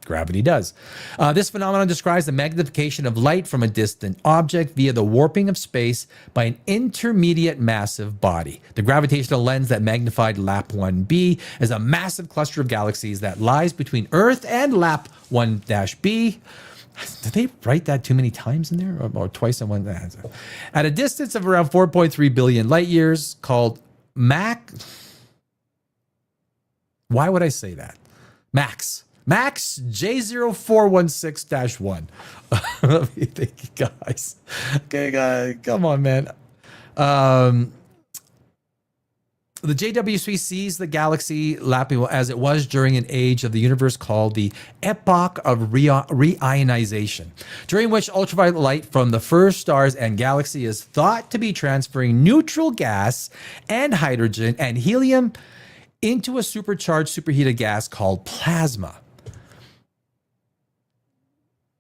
gravity does. This phenomenon describes the magnification of light from a distant object via the warping of space by an intermediate massive body. The gravitational lens that magnified LAP 1b is a massive cluster of galaxies that lies between Earth and LAP 1-b. Did they write that too many times in there? Or twice in one? At a distance of around 4.3 billion light years, called why would I say that? Max J0416-1. Let me think, guys. Okay, guys, come on, man. The JWST sees the galaxy lapping as it was during an age of the universe called the Epoch of Reionization, during which ultraviolet light from the first stars and galaxy is thought to be transferring neutral gas and hydrogen and helium into a superheated gas called plasma.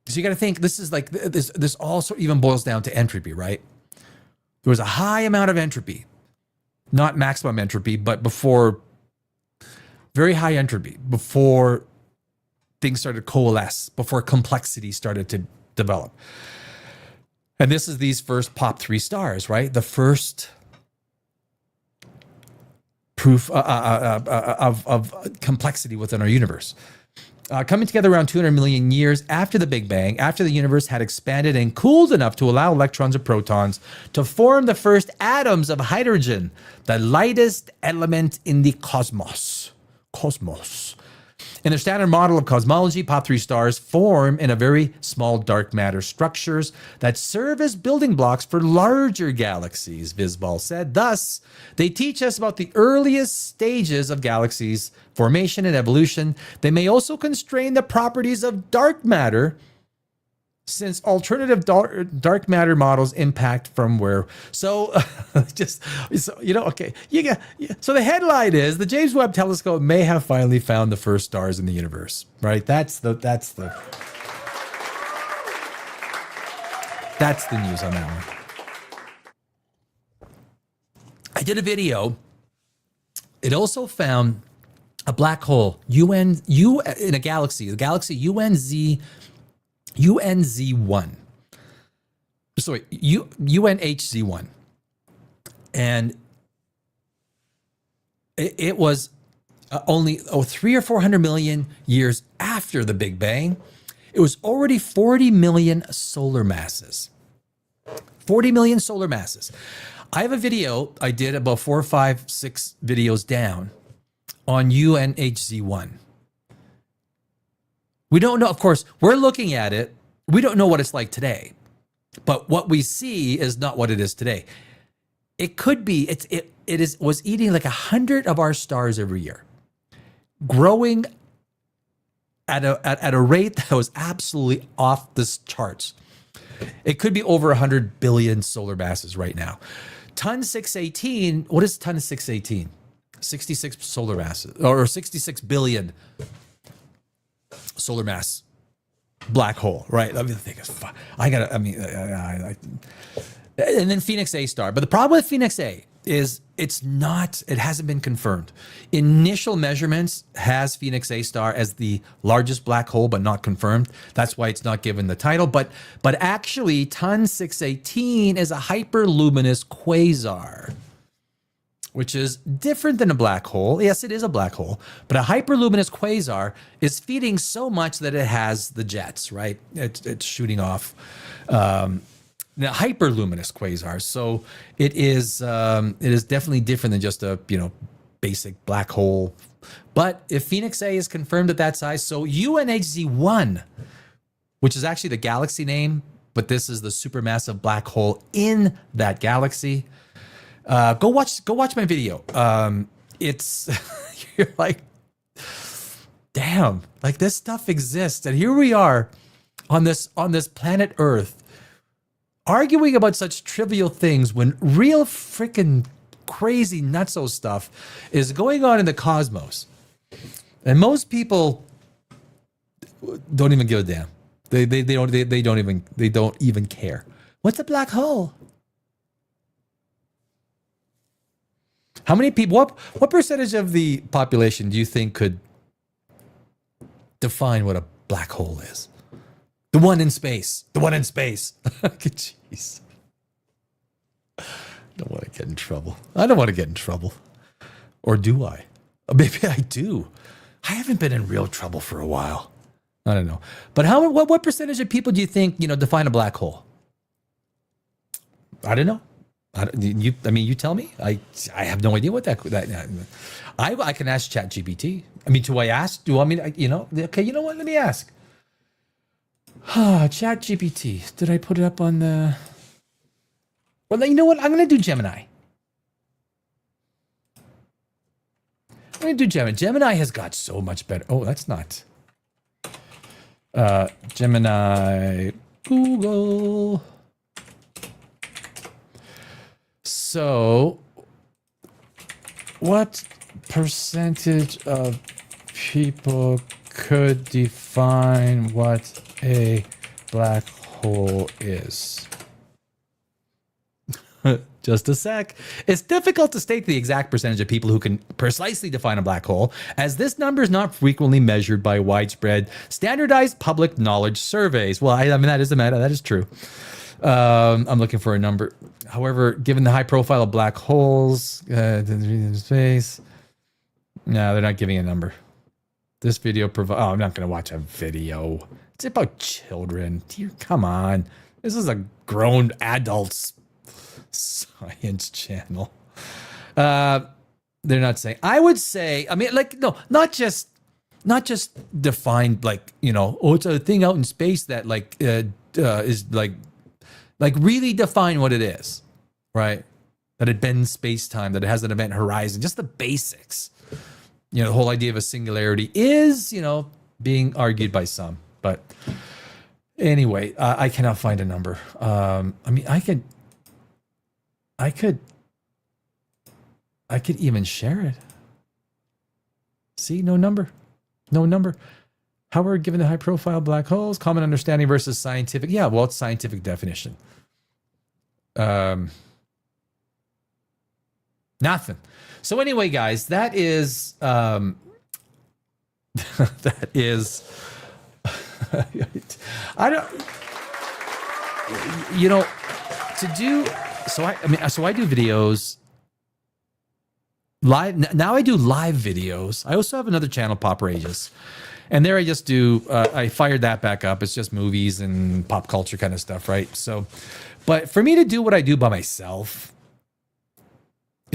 So you got to think, this is like, this also even boils down to entropy, right? There was a high amount of entropy, not maximum entropy, but before, very high entropy, before things started to coalesce, before complexity started to develop. And this is these first pop 3 stars, right? The first proof of complexity within our universe. Coming together around 200 million years after the Big Bang, after the universe had expanded and cooled enough to allow electrons and protons to form the first atoms of hydrogen, the lightest element in the cosmos. In the standard model of cosmology, pop 3 stars form in a very small dark matter structures that serve as building blocks for larger galaxies, Visbal said. Thus, they teach us about the earliest stages of galaxies formation and evolution. They may also constrain the properties of dark matter, since alternative dark matter models impact from where. So, okay. So the headline is the James Webb Telescope may have finally found the first stars in the universe. Right? That's the news on that one. I did a video. It also found a black hole in a galaxy, the galaxy UNZ1. Sorry, UNHZ1. And it was only 300 or 400 million years after the Big Bang. It was already 40 million solar masses. 40 million solar masses. I have a video I did about 4, 5, 6 videos down on UNHZ1. We don't know, of course, we're looking at it. We don't know what it's like today. But what we see is not what it is today. It could be, was eating like 100 of our stars every year, growing at a rate that was absolutely off the charts. It could be over 100 billion solar masses right now. Ton 618, what is ton 618? 66 solar masses, or 66 billion solar mass black hole, right? I mean, the thing is, and then Phoenix A star. But the problem with Phoenix A is it hasn't been confirmed. Initial measurements has Phoenix A star as the largest black hole, but not confirmed. That's why it's not given the title. But actually, ton 618 is a hyperluminous quasar, which is different than a black hole. Yes, it is a black hole, but a hyperluminous quasar is feeding so much that it has the jets, right? It's shooting off now hyperluminous quasars. So it is definitely different than just a basic black hole. But if Phoenix A is confirmed at that size, so UNHZ1, which is actually the galaxy name, but this is the supermassive black hole in that galaxy. Go watch my video. It's you're like, damn, like this stuff exists, and here we are on this planet Earth, arguing about such trivial things when real freaking crazy nutso stuff is going on in the cosmos, and most people don't even give a damn. They don't even care. What's a black hole? How many people, what percentage of the population do you think could define what a black hole is? The one in space. Jeez. I don't want to get in trouble. Or do I? Maybe I do. I haven't been in real trouble for a while. I don't know. But what percentage of people do you think, define a black hole? I don't know. You tell me. I have no idea what that. I can ask ChatGPT. Do I ask? Do you want me to? Okay. You know what? Let me ask. ChatGPT. Did I put it up on the? Well, you know what? I'm gonna do Gemini. Gemini has got so much better. Oh, that's not. Gemini. Google. So, what percentage of people could define what a black hole is? Just a sec. It's difficult to state the exact percentage of people who can precisely define a black hole, as this number is not frequently measured by widespread, standardized public knowledge surveys. Well, I mean, that is a matter. That is true. I'm looking for a number. However, given the high profile of black holes, in space, no, they're not giving a number. This video provides. Oh, I'm not going to watch a video. It's about children. Dear, come on. This is a grown adults science channel. They're not saying. I would say. I mean, like, no, not just defined like, you know, oh, it's a thing out in space that like is like really define what it is, right? That it bends space time, that it has an event horizon, just the basics. You know, the whole idea of a singularity is, you know, being argued by some, but anyway, I cannot find a number. I mean, I could even share it. See, no number. However, given the high profile black holes, common understanding versus scientific. Yeah, well, it's scientific definition. Nothing. So anyway, guys, that is that is I don't, you know, to do so I do videos live. Now I do live videos. I also have another channel, Pop Rages, and there I just do I fired that back up. It's just movies and pop culture kind of stuff, right? So, but for me to do what I do by myself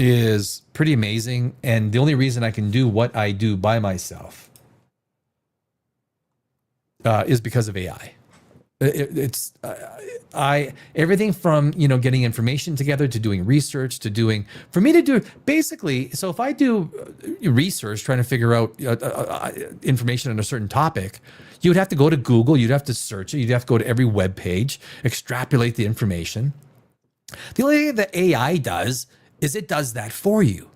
is pretty amazing, and the only reason I can do what I do by myself is because of AI. It's everything from, you know, getting information together to doing research to doing, for me to do basically. So if I do research trying to figure out information on a certain topic, you would have to go to Google, you'd have to search it, you'd have to go to every web page, extrapolate the information. The only thing that AI does is it does that for you.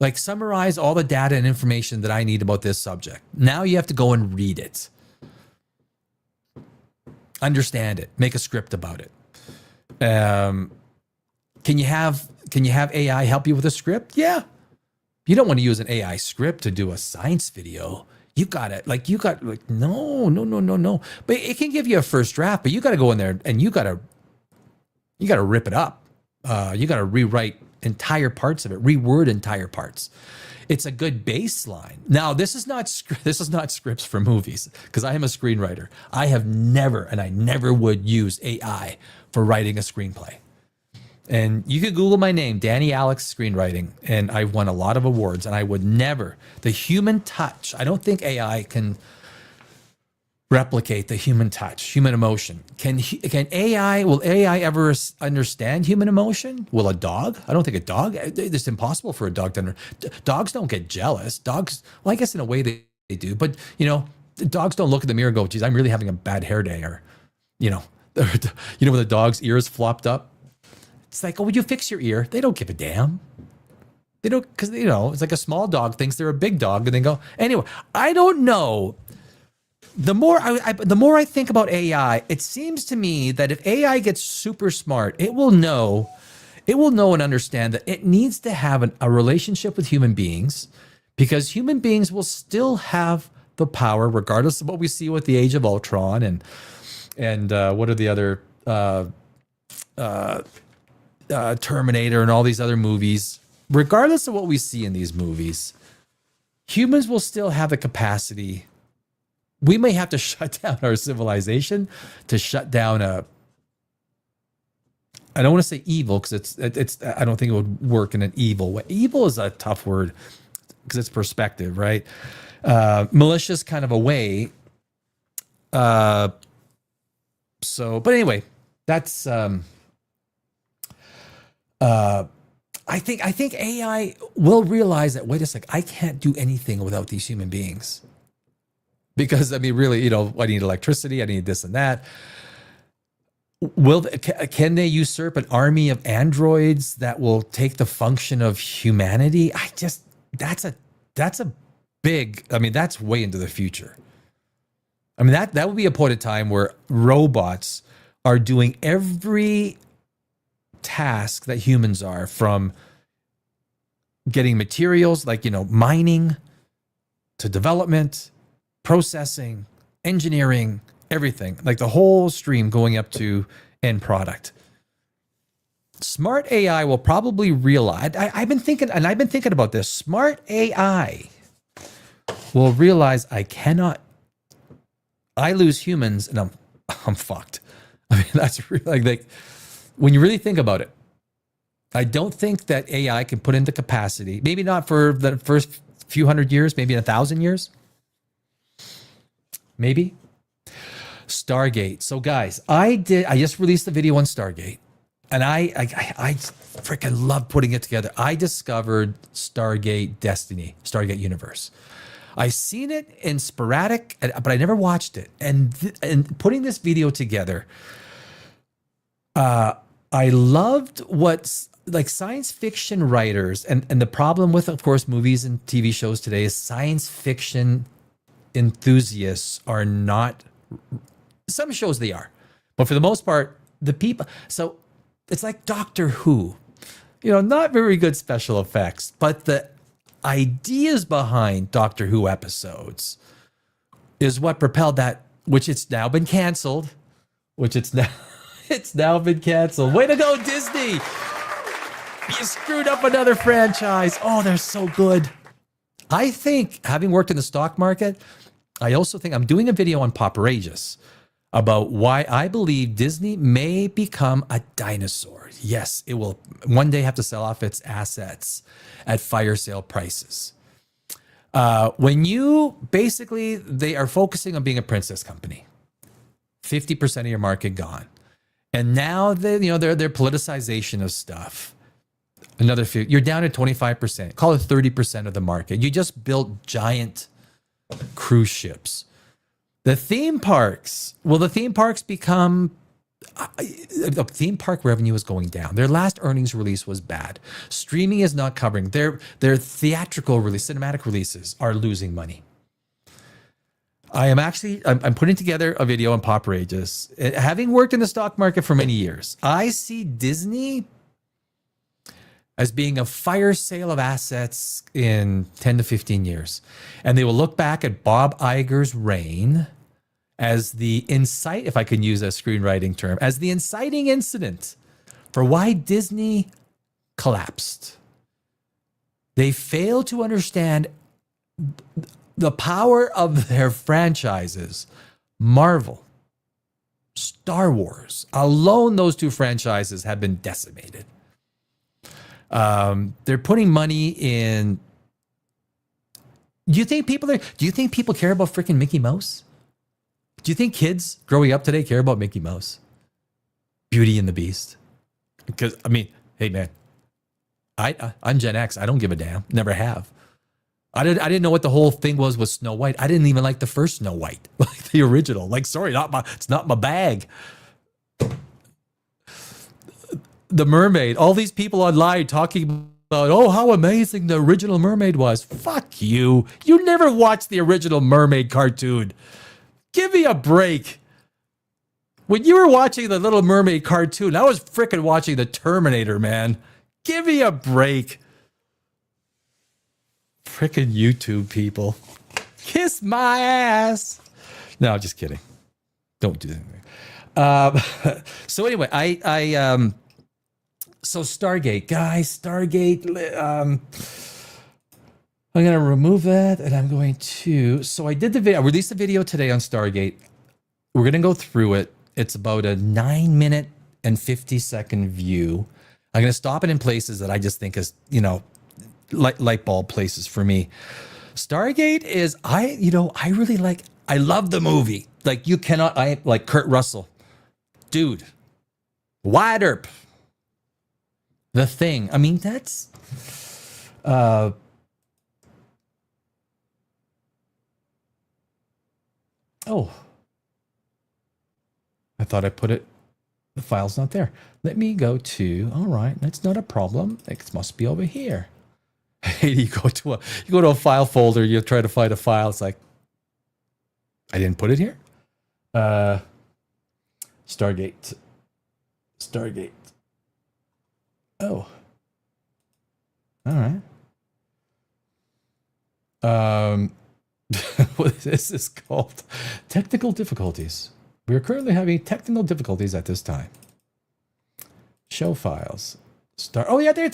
Like, summarize all the data and information that I need about this subject. Now you have to go and read it. Understand it. Make a script about it. Can you have AI help you with a script? Yeah. You don't want to use an AI script to do a science video. No. But it can give you a first draft, but you got to go in there and you got to rip it up. You got to rewrite entire parts of it, reword entire parts. It's a good baseline. Now, this is not scripts for movies, because I am a screenwriter. I have never, and I never would use AI for writing a screenplay. And you could Google my name, Danny Alex Screenwriting, and I've won a lot of awards, and I would never, the human touch, I don't think AI can replicate the human touch, human emotion. Will AI ever understand human emotion? Will a dog? I don't think a dog, it's impossible for a dog to understand. Dogs don't get jealous. Dogs, well, I guess in a way they do, but, you know, dogs don't look at the mirror and go, geez, I'm really having a bad hair day, or, you know, when the dog's ears flopped up, it's like, oh, would you fix your ear? They don't give a damn. They don't, because, you know, it's like a small dog thinks they're a big dog, and they go, anyway, I don't know. The more I think about AI, it seems to me that if AI gets super smart, it will know and understand that it needs to have a relationship with human beings, because human beings will still have the power, regardless of what we see with the Age of Ultron and what are the other Terminator and all these other movies. Regardless of what we see in these movies, humans will still have the capacity. We may have to shut down our civilization to shut down I don't want to say evil, because it's I don't think it would work in an evil way. Evil is a tough word because it's perspective, right? Malicious kind of a way. But anyway, that's I think AI will realize that, wait a sec, I can't do anything without these human beings. Because, I mean, really, you know, I need electricity, I need this and that. Can they usurp an army of androids that will take the function of humanity? That's a big, I mean, that's way into the future. I mean, that would be a point in time where robots are doing every task that humans are, from getting materials like, mining, to development, processing, engineering, everything, like the whole stream going up to end product. Smart AI will probably realize, I've been thinking about this. Smart AI will realize I lose humans and I'm fucked. I mean, that's really like when you really think about it. I don't think that AI can put into capacity, maybe not for the first few hundred years, maybe in 1,000 years. Maybe. Stargate. So guys, I just released the video on Stargate, and I freaking love putting it together. I discovered Stargate Destiny, Stargate Universe. I seen it in sporadic, but I never watched it. And putting this video together, I loved what like science fiction writers, and the problem with, of course, movies and TV shows today is science fiction enthusiasts are not. Some shows they are, but for the most part, the people. So it's like Doctor Who, not very good special effects, but the ideas behind Doctor Who episodes is what propelled that, which it's now been canceled, it's now been canceled. Way to go, Disney. You screwed up another franchise. Oh, they're so good. I think, having worked in the stock market, I also think I'm doing a video on Paparazzi about why I believe Disney may become a dinosaur. Yes, it will one day have to sell off its assets at fire sale prices. When you they are focusing on being a princess company, 50% of your market gone. And now their politicization of stuff. Another few, you're down to 25%, call it 30% of the market. You just built giant cruise ships. The theme parks become, the theme park revenue is going down. Their last earnings release was bad. Streaming is not covering. Their theatrical release, cinematic releases are losing money. I'm putting together a video on Paparazzi. Having worked in the stock market for many years, I see Disney as being a fire sale of assets in 10 to 15 years. And they will look back at Bob Iger's reign as the if I can use a screenwriting term, as the inciting incident for why Disney collapsed. They failed to understand the power of their franchises. Marvel, Star Wars, alone those two franchises have been decimated. They're putting money in. Do you think people care about freaking Mickey Mouse? Do you think kids growing up today care about Mickey Mouse? Beauty and the Beast? Because, I mean, hey man, I'm Gen X. I don't give a damn. Never have. I didn't know what the whole thing was with Snow White. I didn't even like the first Snow White, like the original. Like, sorry, it's not my bag. The Mermaid, all these people online talking about, oh, how amazing the original Mermaid was. Fuck you. You never watched the original Mermaid cartoon. Give me a break. When you were watching the Little Mermaid cartoon, I was freaking watching the Terminator, man. Give me a break. Freaking YouTube people. Kiss my ass. No, just kidding. Don't do that. So anyway, so Stargate, guys, Stargate, I'm going to remove that, and I'm going to, so I released the video today on Stargate. We're going to go through it. It's about a 9-minute and 50-second view. I'm going to stop it in places that I just think is, light bulb places for me. Stargate is, I really I love the movie. Like, you cannot, I like Kurt Russell. Dude, wide Earp. The Thing. I mean, that's oh, I thought I put it. The file's not there. Let me go to, all right, that's not a problem. It must be over here. Hey, you go to a file folder, you try to find a file. It's like, I didn't put it here. Stargate. Oh. All right. What is this called? Technical difficulties. We are currently having technical difficulties at this time. Show files. Start. Oh yeah, there.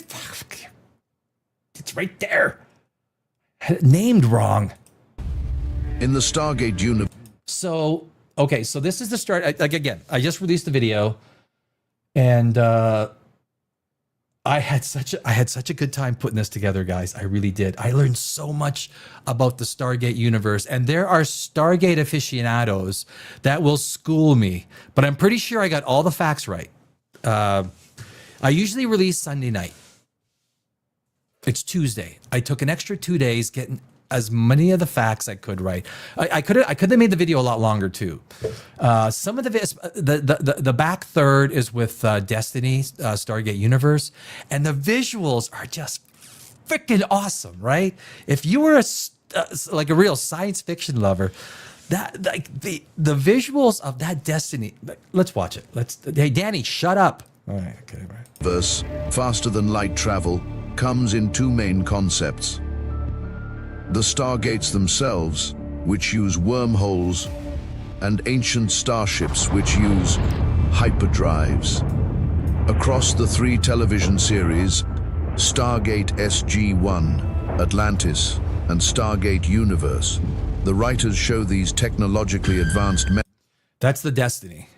It's right there. Named wrong. In the Stargate universe. So okay, so this is the start. Like again, I just released the video, and I had such a good time putting this together, guys. I really did. I learned so much about the Stargate universe, and there are Stargate aficionados that will school me, but I'm pretty sure I got all the facts right. I usually release Sunday night. It's Tuesday. I took an extra 2 days getting as many of the facts I could right. I could have made the video a lot longer too. Some of the back third is with Destiny, Stargate Universe, and the visuals are just freaking awesome, right? If you were like a real science fiction lover, that like the visuals of that Destiny. Let's watch it. Hey, Danny, shut up. All right, okay, right. Verse, faster than light travel, comes in two main concepts. The Stargates themselves, which use wormholes, and ancient starships which use hyperdrives. Across the 3 television series, Stargate SG-1, Atlantis, and Stargate Universe, the writers show these technologically advanced That's the Destiny.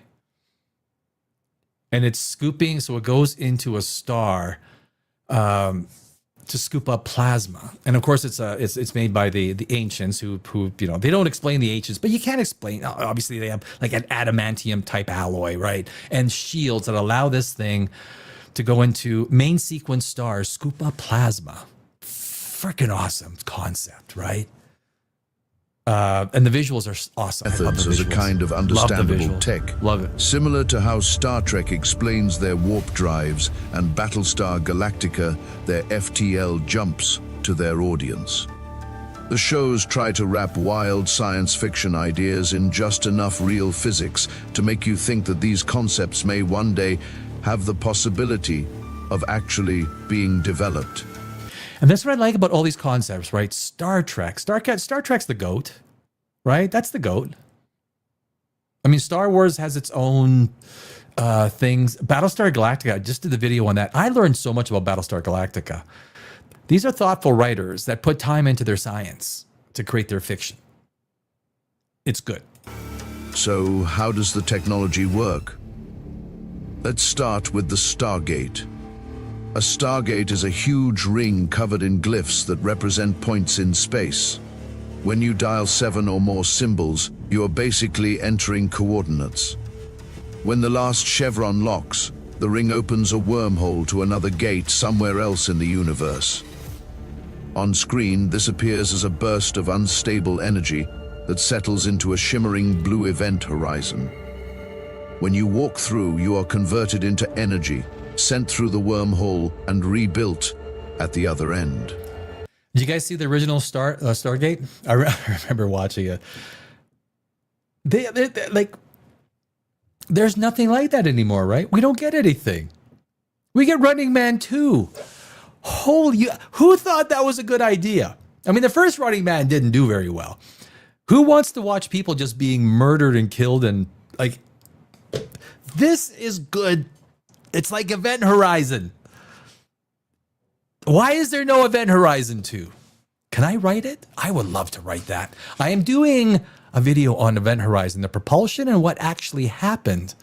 And it's scooping, so it goes into a star to scoop up plasma. And of course, it's made by the ancients who you know, they don't explain the ancients, but you can't explain. Obviously, they have like an adamantium type alloy, right? And shields that allow this thing to go into main sequence stars, scoop up plasma. Freaking awesome concept, right? And the visuals are awesome. methods as a kind of understandable tech. Love it. Similar to how Star Trek explains their warp drives and Battlestar Galactica their FTL jumps to their audience. The shows try to wrap wild science fiction ideas in just enough real physics to make you think that these concepts may one day have the possibility of actually being developed. And that's what I like about all these concepts, right? Star Trek's the GOAT, right? That's the GOAT. I mean, Star Wars has its own things. Battlestar Galactica, I just did the video on that. I learned so much about Battlestar Galactica. These are thoughtful writers that put time into their science to create their fiction. It's good. So, how does the technology work? Let's start with the Stargate. A Stargate is a huge ring covered in glyphs that represent points in space. When you dial 7 or more symbols, you are basically entering coordinates. When the last chevron locks, the ring opens a wormhole to another gate somewhere else in the universe. On screen, this appears as a burst of unstable energy that settles into a shimmering blue event horizon. When you walk through, you are converted into energy, sent through the wormhole and rebuilt at the other end. Did you guys see the original Stargate? I remember watching it. They like, there's nothing like that anymore, right? We don't get anything. We get Running Man 2. Holy, who thought that was a good idea? I mean, the first Running Man didn't do very well. Who wants to watch people just being murdered and killed? And like, this is good. It's like Event Horizon. Why is there no Event Horizon 2? Can I write it? I would love to write that. I am doing a video on Event Horizon, the propulsion and what actually happened,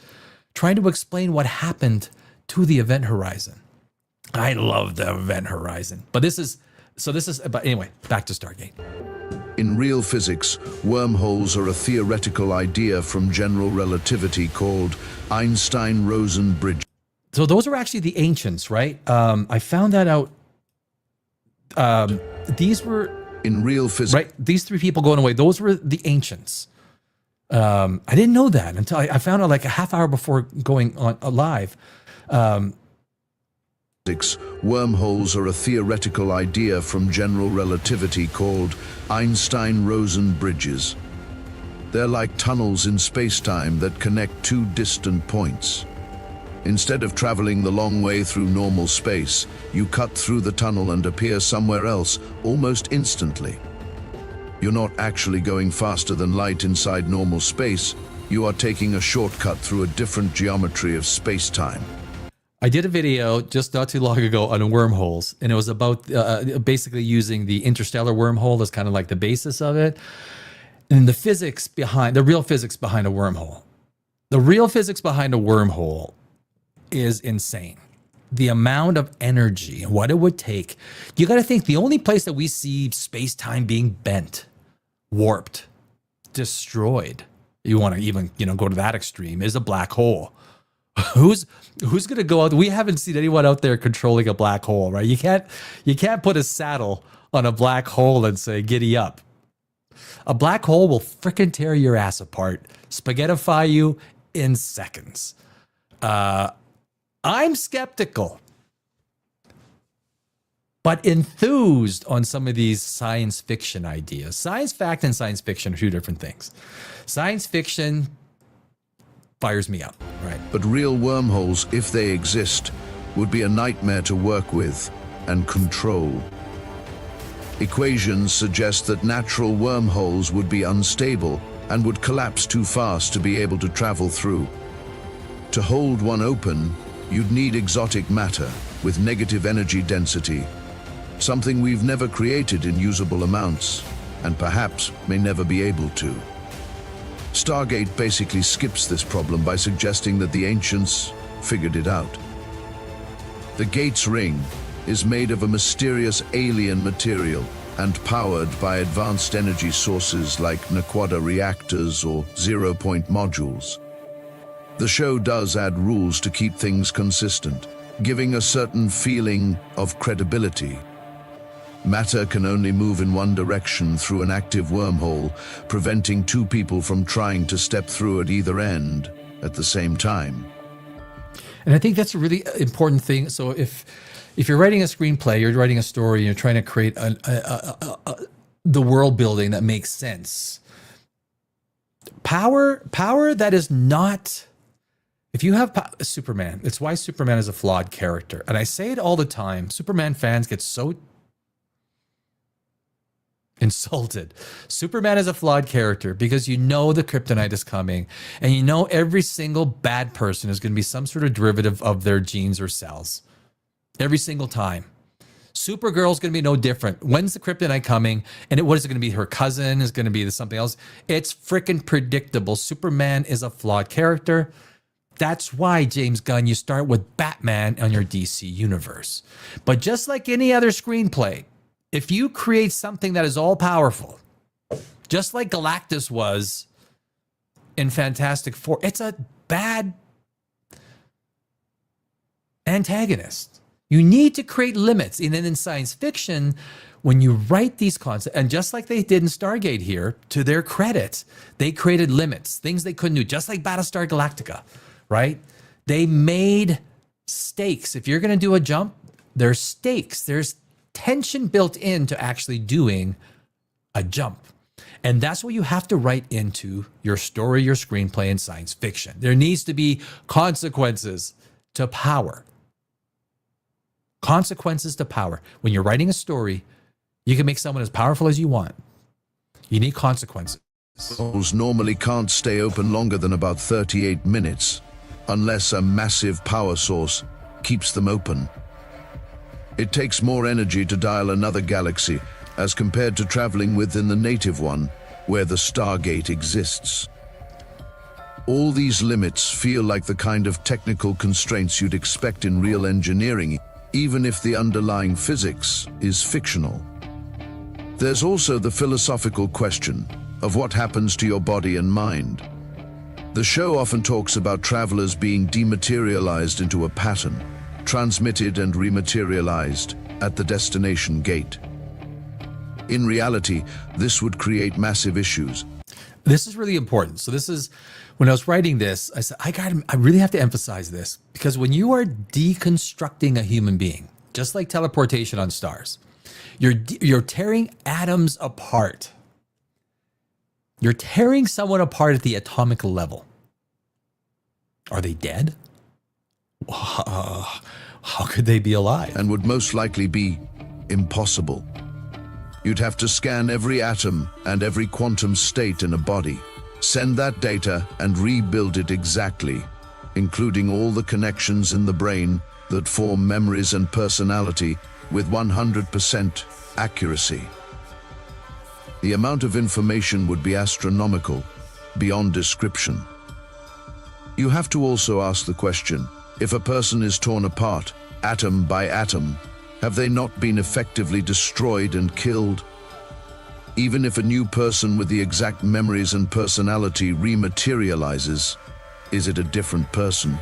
trying to explain what happened to the Event Horizon. I love the Event Horizon. But but anyway, back to Stargate. In real physics, wormholes are a theoretical idea from general relativity called Einstein-Rosen bridge. So those are actually the ancients, right? I found that out. These were in real physics, right? These 3 people going away. Those were the ancients. I didn't know that until I found out like a half hour before going on live. Wormholes are a theoretical idea from general relativity called Einstein-Rosen bridges. They're like tunnels in space-time that connect 2 distant points. Instead of traveling the long way through normal space, you cut through the tunnel and appear somewhere else almost instantly. You're not actually going faster than light inside normal space. You are taking a shortcut through a different geometry of space-time. I did a video just not too long ago on wormholes, and it was about basically using the interstellar wormhole as kind of like the basis of it, and the real physics behind a wormhole. The real physics behind a wormhole is insane. The amount of energy, what it would take. You got to think the only place that we see space-time being bent, warped, destroyed, you want to even, go to that extreme, is a black hole. Who's going to go out? We haven't seen anyone out there controlling a black hole, right? You can't put a saddle on a black hole and say, giddy up. A black hole will frickin' tear your ass apart, spaghettify you in seconds. I'm skeptical, but enthused on some of these science fiction ideas. Science fact and science fiction are two different things. Science fiction fires me up, right? But real wormholes, if they exist, would be a nightmare to work with and control. Equations suggest that natural wormholes would be unstable and would collapse too fast to be able to travel through. To hold one open, you'd need exotic matter with negative energy density, something we've never created in usable amounts, and perhaps may never be able to. Stargate basically skips this problem by suggesting that the ancients figured it out. The Gates ring is made of a mysterious alien material and powered by advanced energy sources like Naquadah reactors or zero-point modules. The show does add rules to keep things consistent, giving a certain feeling of credibility. Matter can only move in one direction through an active wormhole, preventing two people from trying to step through at either end at the same time. And I think that's a really important thing. So if you're writing a screenplay, you're writing a story, you're trying to create the world building that makes sense. Power that is not. If you have Superman, it's why Superman is a flawed character. And I say it all the time. Superman fans get so insulted. Superman is a flawed character because the kryptonite is coming, and every single bad person is going to be some sort of derivative of their genes or cells. Every single time. Supergirl's going to be no different. When's the kryptonite coming? And what is it going to be? Her cousin is going to be something else. It's freaking predictable. Superman is a flawed character. That's why, James Gunn, you start with Batman on your DC universe. But just like any other screenplay, if you create something that is all powerful, just like Galactus was in Fantastic Four, it's a bad antagonist. You need to create limits. And then in science fiction, when you write these concepts, and just like they did in Stargate here, to their credit, they created limits, things they couldn't do, just like Battlestar Galactica, right? They made stakes. If you're going to do a jump, there's stakes. There's tension built into actually doing a jump. And that's what you have to write into your story, your screenplay in science fiction. There needs to be consequences to power. Consequences to power. When you're writing a story, you can make someone as powerful as you want. You need consequences. Wormholes normally can't stay open longer than about 38 minutes, unless a massive power source keeps them open. It takes more energy to dial another galaxy as compared to traveling within the native one, where the Stargate exists. All these limits feel like the kind of technical constraints you'd expect in real engineering, even if the underlying physics is fictional. There's also the philosophical question of what happens to your body and mind. The show often talks about travelers being dematerialized into a pattern, transmitted and rematerialized at the destination gate. In reality, this would create massive issues. This is really important. So this is, when I was writing this, I said, I really have to emphasize this, because when you are deconstructing a human being, just like teleportation on stars, you're tearing atoms apart. You're tearing someone apart at the atomic level. Are they dead? How could they be alive? and would most likely be impossible. You'd have to scan every atom and every quantum state in a body, send that data and rebuild it exactly, including all the connections in the brain that form memories and personality with 100% accuracy. The amount of information would be astronomical, beyond description. You have to also ask the question, if a person is torn apart, atom by atom, have they not been effectively destroyed and killed? Even if a new person with the exact memories and personality rematerializes, is it a different person?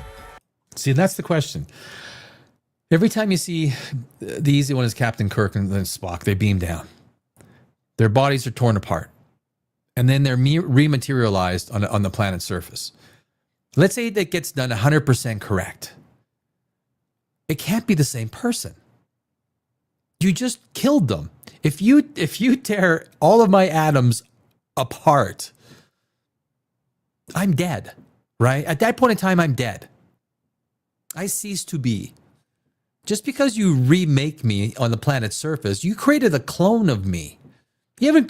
See, that's the question. Every time you see the easy one is Captain Kirk and then Spock, they beam down. Their bodies are torn apart. And then they're rematerialized on the planet's surface. Let's say that gets done 100% correct. It can't be the same person. You just killed them. If you tear all of my atoms apart, I'm dead, right? At that point in time, I'm dead. I cease to be. Just because you remake me on the planet's surface, you created a clone of me. You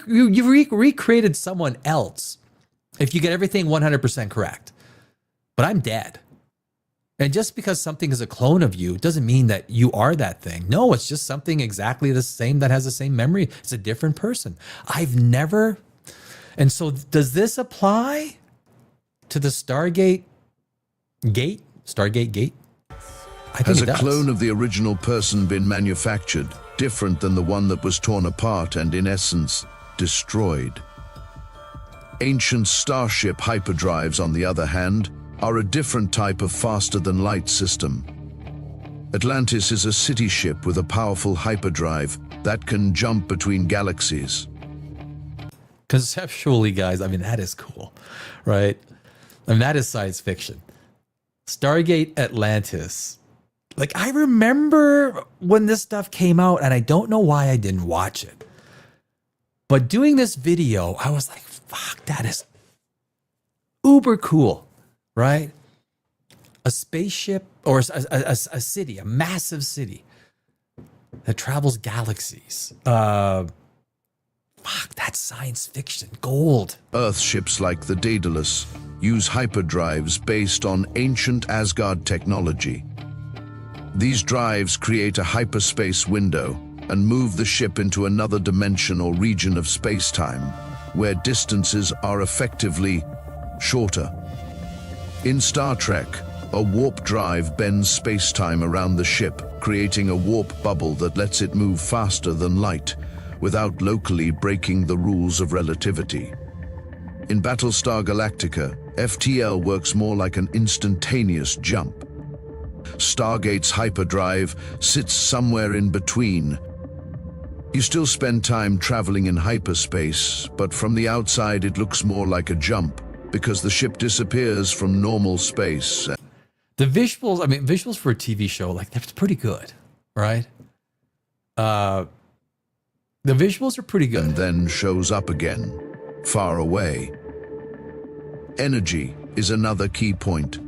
recreated someone else if you get everything 100% correct. But I'm dead. And just because something is a clone of you doesn't mean that you are that thing. No, it's just something exactly the same that has the same memory. It's a different person. I've never... And so does this apply to the Stargate Gate? Stargate Gate? I think Has it a does. clone of the original person been manufactured, different than the one that was torn apart and, in essence, destroyed? Ancient starship hyperdrives, on the other hand, are a different type of faster-than-light system. Atlantis is a city ship with a powerful hyperdrive that can jump between galaxies. Conceptually, guys, I mean, that is cool, right? I mean, that is science fiction. Stargate Atlantis. Like, I remember when this stuff came out, and I don't know why I didn't watch it. But doing this video, I was like, fuck, that is uber cool. Right? A spaceship or a city, a massive city that travels galaxies. Fuck, that's science fiction. Gold. Earth ships like the Daedalus use hyperdrives based on ancient Asgard technology. These drives create a hyperspace window and move the ship into another dimension or region of space-time, where distances are effectively shorter. In Star Trek, a warp drive bends space-time around the ship, creating a warp bubble that lets it move faster than light, without locally breaking the rules of relativity. In Battlestar Galactica, FTL works more like an instantaneous jump. Stargate's hyperdrive sits somewhere in between. You still spend time traveling in hyperspace, but from the outside it looks more like a jump, because the ship disappears from normal space. The visuals, I mean, visuals for a TV show, like, that's pretty good, right? The visuals are pretty good. And then shows up again, far away. Energy is another key point.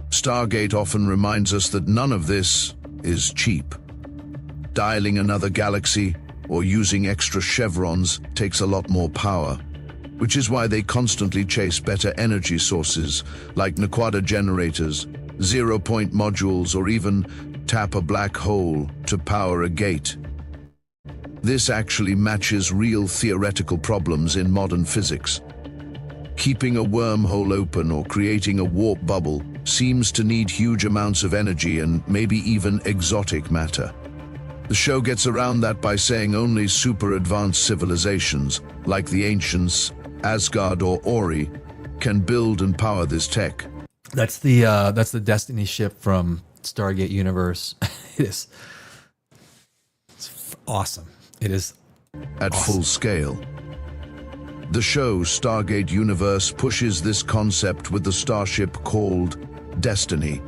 Stargate often reminds us that none of this is cheap. Dialing another galaxy or using extra chevrons takes a lot more power, which is why they constantly chase better energy sources like Naquadah generators, zero-point modules, or even tap a black hole to power a gate. This actually matches real theoretical problems in modern physics. Keeping a wormhole open or creating a warp bubble seems to need huge amounts of energy and maybe even exotic matter. The show gets around that by saying only super advanced civilizations, like the ancients, Asgard or Ori, can build and power this tech. That's the Destiny ship from Stargate universe. It's awesome. It is At awesome. full scale. The show Stargate Universe pushes this concept with the starship called Destiny.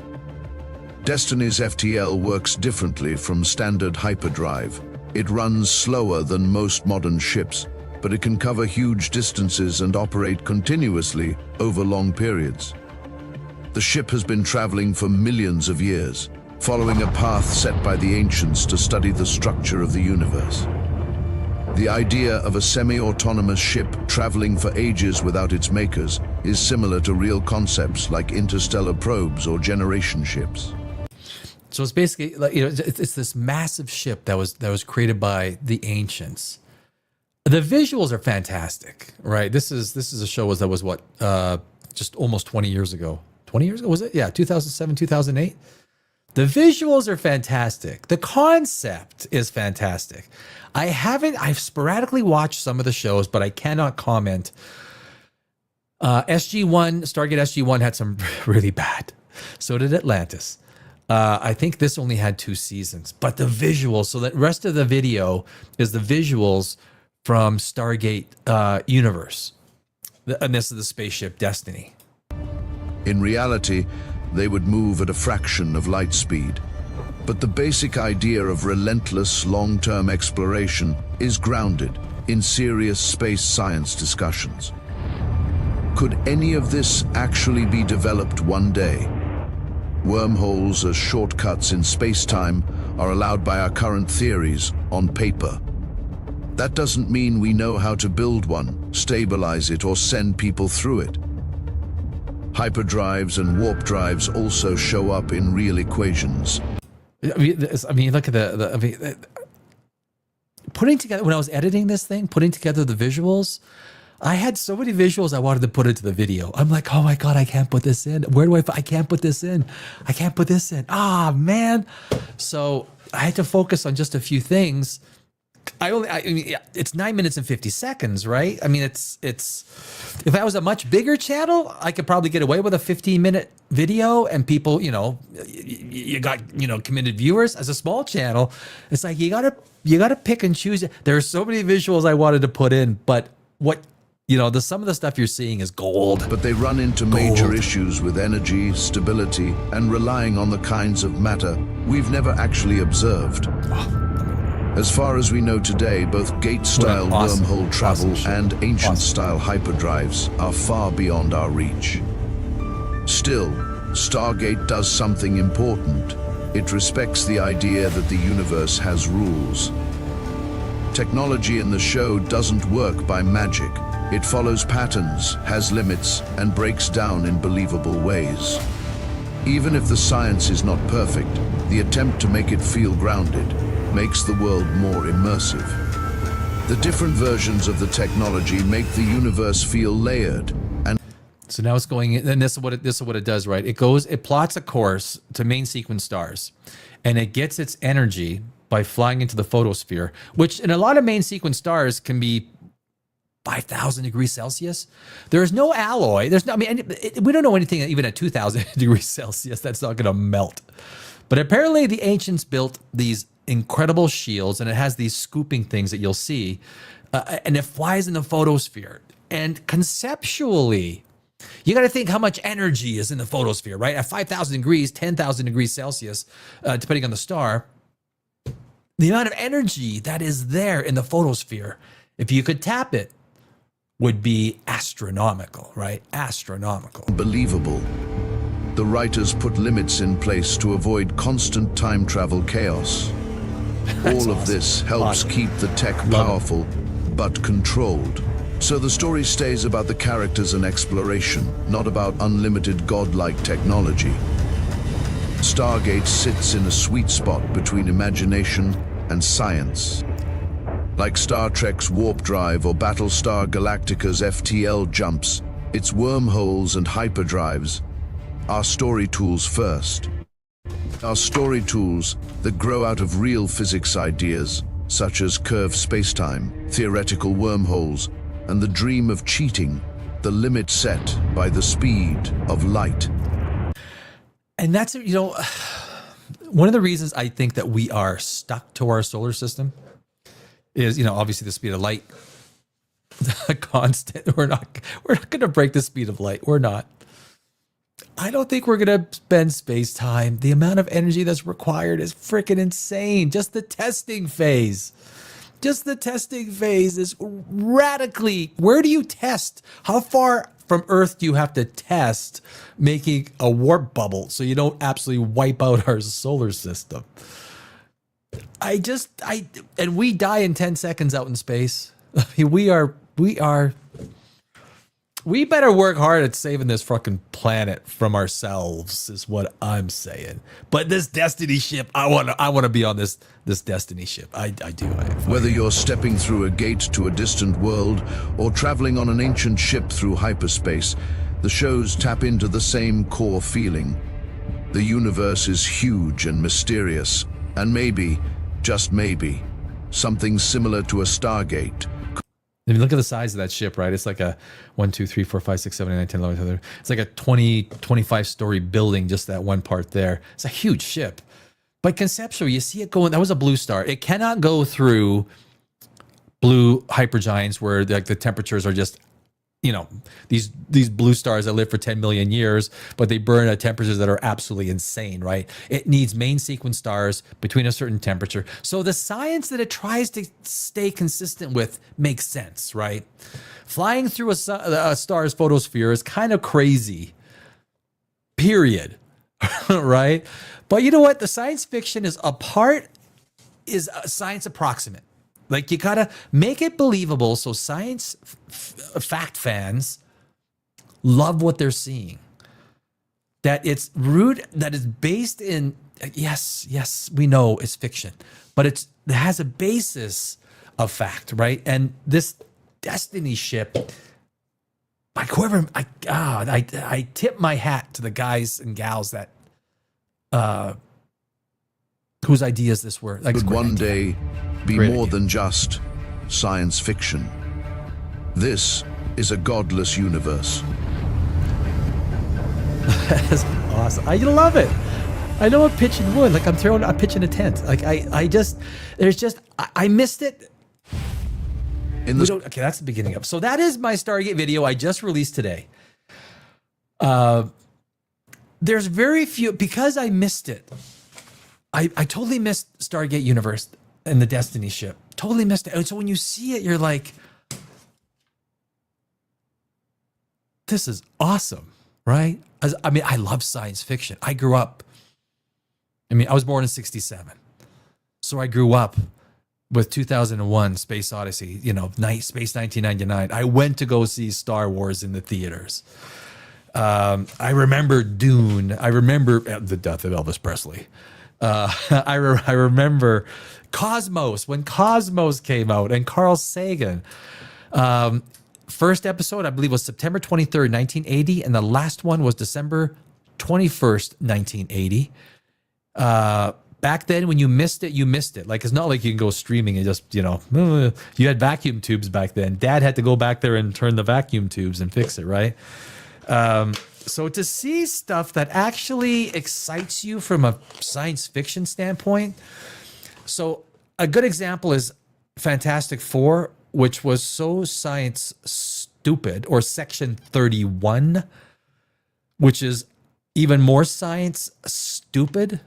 Destiny's FTL works differently from standard hyperdrive. It runs slower than most modern ships, but it can cover huge distances and operate continuously over long periods. The ship has been traveling for millions of years, following a path set by the ancients to study the structure of the universe. The idea of a semi-autonomous ship traveling for ages without its makers is similar to real concepts like interstellar probes or generation ships. So it's basically like, you know, it's this massive ship that was created by the ancients. The visuals are fantastic, right? This is a show that was what, just almost 20 years ago. 20 years ago, was it? Yeah, 2007, 2008. The visuals are fantastic. The concept is fantastic. I've sporadically watched some of the shows, but I cannot comment. SG-1, Stargate SG-1 had some really bad. So did Atlantis. I think this only had 2 seasons, but the visuals, so the rest of the video is the visuals from Stargate universe. And this is the spaceship Destiny. In reality, they would move at a fraction of light speed. But the basic idea of relentless long-term exploration is grounded in serious space science discussions. Could any of this actually be developed one day? Wormholes as shortcuts in space-time are allowed by our current theories on paper. That doesn't mean we know how to build one, stabilize it, or send people through it. Hyperdrives and warp drives also show up in real equations. I mean, look at putting together, when I was editing this thing, putting together the visuals, I had so many visuals I wanted to put into the video. I'm like, oh my God, I can't put this in. Where do I can't put this in. I can't put this in. Ah, man. So I had to focus on just a few things. I mean, it's 9 minutes and 50 seconds, right? I mean, it's, if I was a much bigger channel, I could probably get away with a 15-minute video and people, you know, you got, you know, committed viewers. As a small channel, it's like, you gotta pick and choose. There are so many visuals I wanted to put in, but some of the stuff you're seeing is gold. But they run into major issues with energy, stability, and relying on the kinds of matter we've never actually observed. As far as we know today, both gate-style wormhole travel and ancient-style hyperdrives are far beyond our reach. Still, Stargate does something important. It respects the idea that the universe has rules. Technology in the show doesn't work by magic. It follows patterns, has limits, and breaks down in believable ways. Even if the science is not perfect, the attempt to make it feel grounded makes the world more immersive. The different versions of the technology make the universe feel layered. And so now it's going in, and this is what it does, right? It plots a course to main sequence stars, and it gets its energy by flying into the photosphere, which in a lot of main sequence stars can be 5,000 degrees Celsius. There's no alloy. There's no, I mean, we don't know anything even at 2,000 degrees Celsius that's not going to melt. But apparently the ancients built these incredible shields, and it has these scooping things that you'll see, and it flies in the photosphere. And conceptually, you got to think how much energy is in the photosphere, right? At 5,000 degrees, 10,000 degrees Celsius, depending on the star, the amount of energy that is there in the photosphere, if you could tap it, would be astronomical, right? Astronomical. Believable. The writers put limits in place to avoid constant time travel chaos. All of this helps keep the tech powerful, but controlled. So the story stays about the characters and exploration, not about unlimited godlike technology. Stargate sits in a sweet spot between imagination and science. Like Star Trek's warp drive or Battlestar Galactica's FTL jumps, its wormholes and hyperdrives are story tools first. Are story tools that grow out of real physics ideas, such as curved spacetime, theoretical wormholes, and the dream of cheating, the limit set by the speed of light. And that's, one of the reasons I think that we are stuck to our solar system is, obviously the speed of light, constant. We're not going to break the speed of light. We're not. I don't think we're going to spend space time. The amount of energy that's required is freaking insane. Just the testing phase. Just the testing phase is radically. Where do you test? How far from Earth do you have to test making a warp bubble so you don't absolutely wipe out our solar system? And we die in 10 seconds out in space. I mean, we better work hard at saving this fucking planet from ourselves, is what I'm saying. But this Destiny ship, I want to be on this Destiny ship. I do. Whether you're stepping through a gate to a distant world or traveling on an ancient ship through hyperspace, the shows tap into the same core feeling. The universe is huge and mysterious, and maybe, just maybe, something similar to a Stargate. If you look at the size of that ship, right? It's like a 1, 2, 3, 4, 5, 6, 7, 8, 9, 10, 11. It's like a 25 story building, just that one part there. It's a huge ship. But conceptually, you see it going, that was a blue star. It cannot go through blue hypergiants where the temperatures are just, these blue stars that live for 10 million years, but they burn at temperatures that are absolutely insane, right? It needs main sequence stars between a certain temperature. So the science that it tries to stay consistent with makes sense, right? Flying through a star's photosphere is kind of crazy, period, right? But you know what? The science fiction is science approximate. Like, you gotta make it believable so science fact fans love what they're seeing. That it's that is based in, yes, we know it's fiction, but it has a basis of fact, right? And this Destiny ship, I tip my hat to the guys and gals that whose ideas this were. Like, Could one day be more than just science fiction. This is a godless universe. That's awesome. I love it. I know I'm pitching wood. Like, I'm pitching a tent. Like, I missed it. Okay, that's the beginning of. So that is my Stargate video I just released today. There's very few, because I missed it. I totally missed Stargate Universe and the Destiny ship. Totally missed it. And so when you see it, you're like, this is awesome, right? I love science fiction. I was born in 67. So I grew up with 2001 Space Odyssey, Space 1999. I went to go see Star Wars in the theaters. I remember Dune. I remember the death of Elvis Presley. I remember Cosmos, when Cosmos came out, and Carl Sagan. First episode, I believe, was September 23rd, 1980, and the last one was December 21st, 1980. Back then, when you missed it, you missed it. Like, it's not like you can go streaming and just, you had vacuum tubes back then. Dad had to go back there and turn the vacuum tubes and fix it, right? So to see stuff that actually excites you from a science fiction standpoint. So a good example is Fantastic Four, which was so science stupid, or Section 31, which is even more science stupid.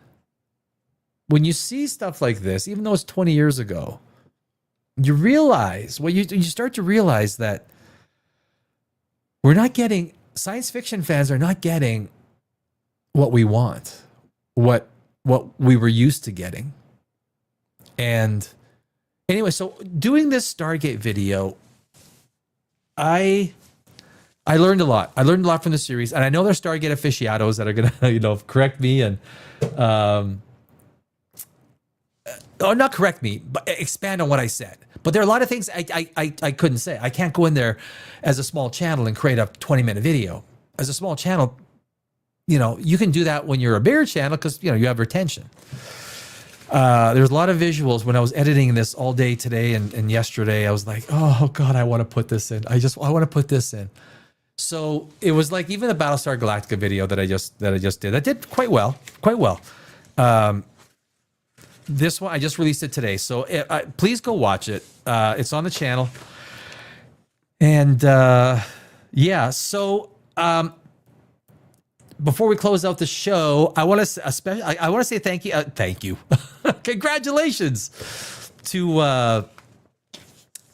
When you see stuff like this, even though it's 20 years ago, you realize, you start to realize that science fiction fans are not getting what we want, what we were used to getting. And anyway, so doing this Stargate video, I learned a lot. I learned a lot from the series, and I know there's Stargate aficionados that are gonna, correct me and, not correct me, but expand on what I said. But there are a lot of things I couldn't say. I can't go in there as a small channel and create a 20-minute video. As a small channel, you can do that when you're a bigger channel because, you have retention. There's a lot of visuals. When I was editing this all day today and yesterday, I was like, oh God, I want to put this in. I want to put this in. So it was like even the Battlestar Galactica video that I just did. That did quite well. This one, I just released it today. So please go watch it. It's on the channel. And so before we close out the show, I want to say thank you. Congratulations to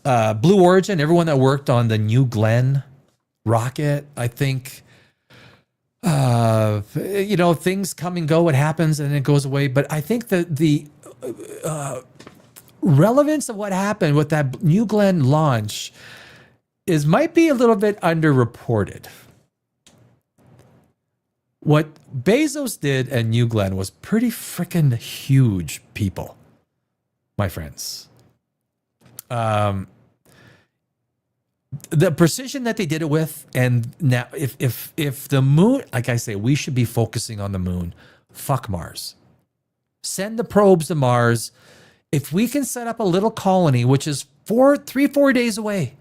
Blue Origin, everyone that worked on the New Glenn rocket. I think, things come and go. It happens and it goes away. But I think that the relevance of what happened with that New Glenn launch might be a little bit underreported. What Bezos did and New Glenn was pretty freaking huge, people, my friends. The precision that they did it with, and now if the moon, like I say, we should be focusing on the moon. Fuck Mars. Send the probes to Mars. If we can set up a little colony, which is 4 days away,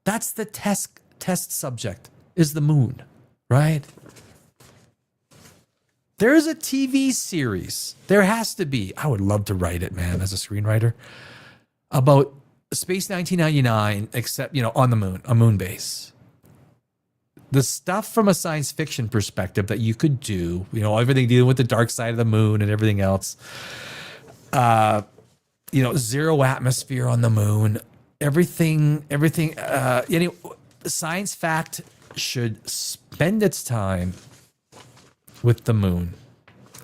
that's the test subject, is the moon, right? There's a TV series. There has to be. I would love to write it, man, as a screenwriter, about Space 1999, except, on the moon, a moon base. The stuff from a science fiction perspective that you could do, everything dealing with the dark side of the moon and everything else. Zero atmosphere on the moon. Everything. Science fact should spend its time with the moon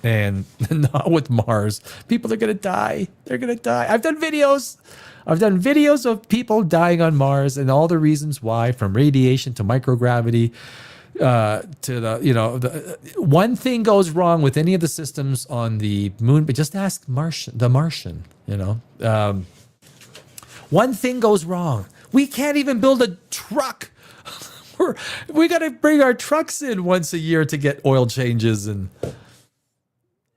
and not with Mars. People are going to die. They're going to die. I've done videos of people dying on Mars and all the reasons why, from radiation to microgravity, to the one thing goes wrong with any of the systems on the moon, but just ask the Martian, one thing goes wrong. We can't even build a truck. We got to bring our trucks in once a year to get oil changes, and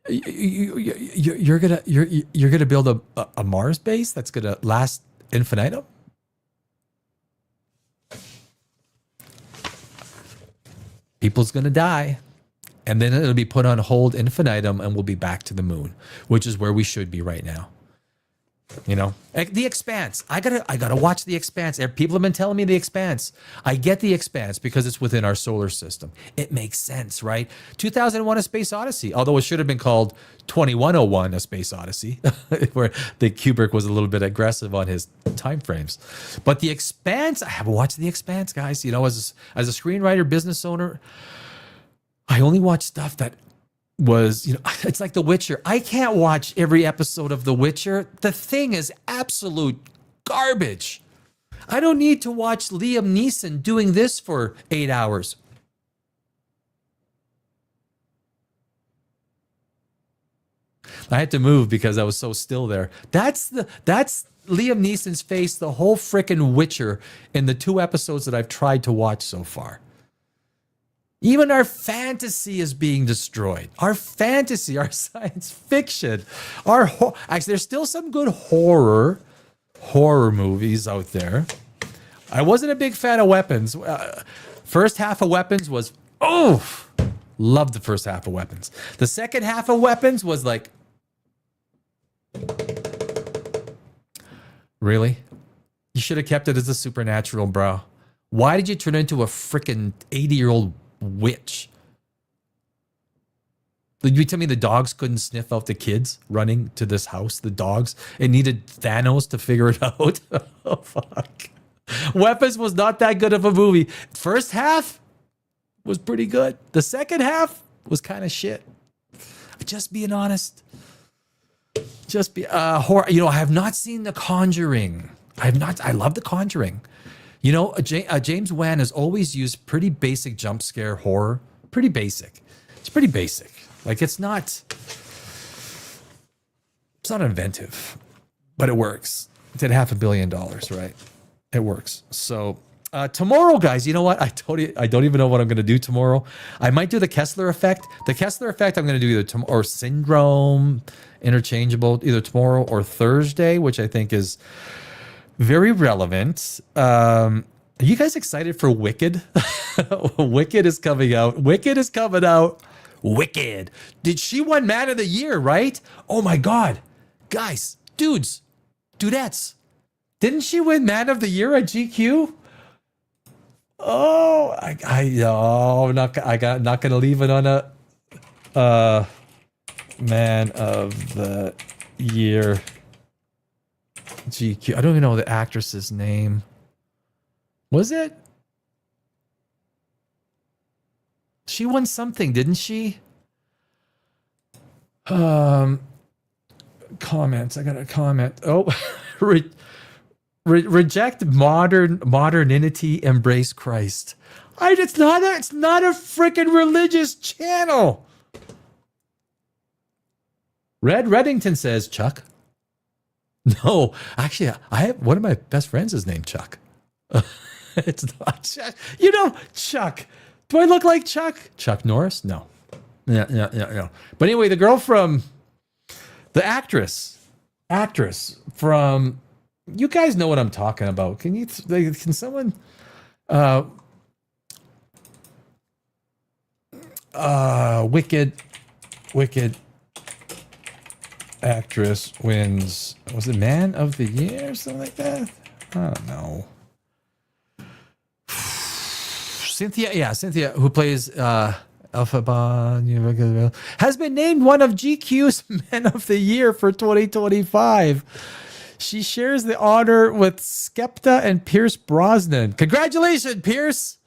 you're gonna build a Mars base that's gonna last infinitum. People's gonna die, and then it'll be put on hold infinitum, and we'll be back to the moon, which is where we should be right now. The Expanse. I gotta watch The Expanse. People have been telling me The Expanse. I get The Expanse because it's within our solar system. It makes sense, right? 2001: A Space Odyssey, although it should have been called 2101: A Space Odyssey, where the Kubrick was a little bit aggressive on his time frames. But The Expanse, I haven't watched The Expanse, guys. As a screenwriter, business owner, I only watch stuff that was, it's like The Witcher. I can't watch every episode of The Witcher. The thing is absolute garbage. I don't need to watch Liam Neeson doing this for 8 hours. I had to move because I was so still there. That's Liam Neeson's face the whole frickin' Witcher in the 2 episodes that I've tried to watch so far. Even our fantasy is being destroyed. Our fantasy, our science fiction, actually, there's still some good horror movies out there. I wasn't a big fan of Weapons. First half of Weapons was, loved the first half of Weapons. The second half of Weapons was like, really? You should have kept it as a supernatural, bro. Why did you turn into a freaking 80-year-old witch? Did you tell me the dogs couldn't sniff out the kids running to this house? The dogs. It needed Thanos to figure it out. Oh, fuck. Weapons was not that good of a movie. First half was pretty good. The second half was kind of shit. Just being honest. Horror. I have not seen The Conjuring. I love The Conjuring. James Wan has always used pretty basic jump scare horror. Pretty basic. It's pretty basic. Like, it's not inventive, but it works. It did $500 million, right? It works. So tomorrow, guys, you know what? I don't even know what I'm going to do tomorrow. I might do the Kessler effect. The Kessler effect I'm going to do either tomorrow, or syndrome, interchangeable, either tomorrow or Thursday, which I think is very relevant. Are you guys excited for Wicked? Wicked is coming out. Wicked. She won Man of the Year, right? Oh my God. Guys, dudettes. Didn't she win Man of the Year at GQ? Oh, I'm not going to leave it on a Man of the Year GQ. I don't even know the actress's name. Was it? She won something, didn't she? Comments. I got a comment. Oh, reject modernity, embrace Christ. It's not a freaking religious channel. Red Reddington says, Chuck. No, actually, I have one of my best friends is named Chuck. It's not Chuck. You know, Chuck. Do I look like Chuck? Chuck Norris? No. Yeah. But anyway, the girl from the actress from, you guys know what I'm talking about. Can someone wicked actress wins, was it Man of the Year or something like that? I don't know. Cynthia, who plays Alphaba, has been named one of GQ's Men of the Year for 2025. She shares the honor with Skepta and Pierce Brosnan. Congratulations, Pierce!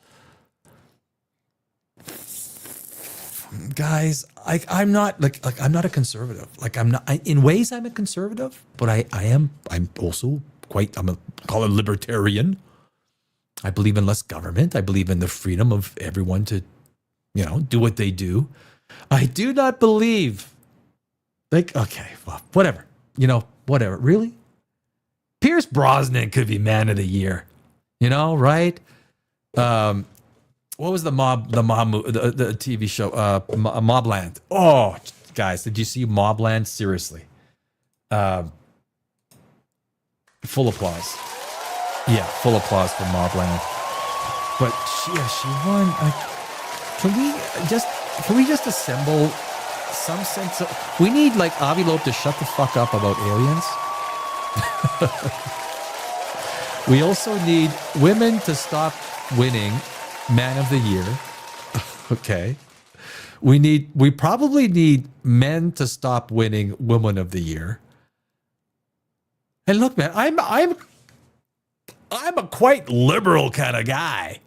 Guys, I'm not I'm not a conservative. In ways I'm a conservative, but I'm also call it libertarian. I believe in less government. I believe in the freedom of everyone to, do what they do. I do not believe okay, well, whatever. Whatever. Really? Pierce Brosnan could be Man of the Year. Right? What was the TV show? Mobland. Oh, guys, did you see Mobland? Seriously. Full applause. Yeah, full applause for Mobland. But she won. Can we just assemble some sense of? We need Avi Loeb to shut the fuck up about aliens. We also need women to stop winning Man of the Year. Okay. We probably need men to stop winning Woman of the Year. And look, man, I'm a quite liberal kind of guy.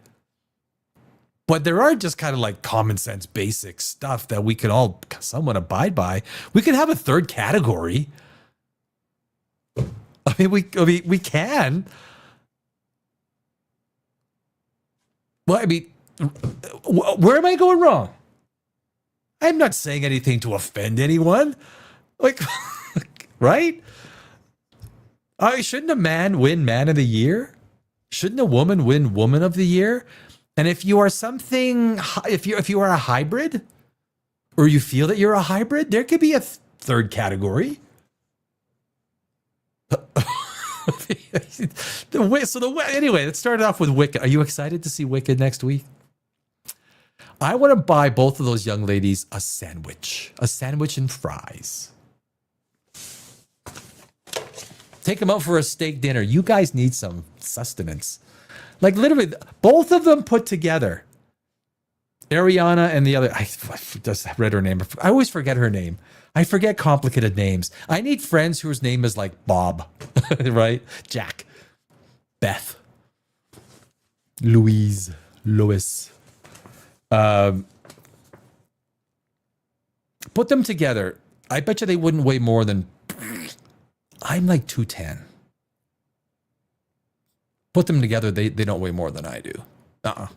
But there are just kind of common sense basic stuff that we could all somewhat abide by. We could have a third category. I mean, we can. Well, I mean, where am I going wrong? I'm not saying anything to offend anyone. Right? Shouldn't a man win Man of the Year? Shouldn't a woman win Woman of the Year? And if you are if you are a hybrid, or you feel that you're a hybrid, there could be a third category. Anyway, let's start off with Wicked. Are you excited to see Wicked next week? I want to buy both of those young ladies a sandwich and fries. Take them out for a steak dinner. You guys need some sustenance. Literally, both of them put together. Ariana and the other, I just read her name. I always forget her name. I forget complicated names. I need friends whose name is Bob, right? Jack, Beth, Louise, Lois. Put them together. I bet you they wouldn't weigh more than, I'm 210. Put them together, they don't weigh more than I do. No.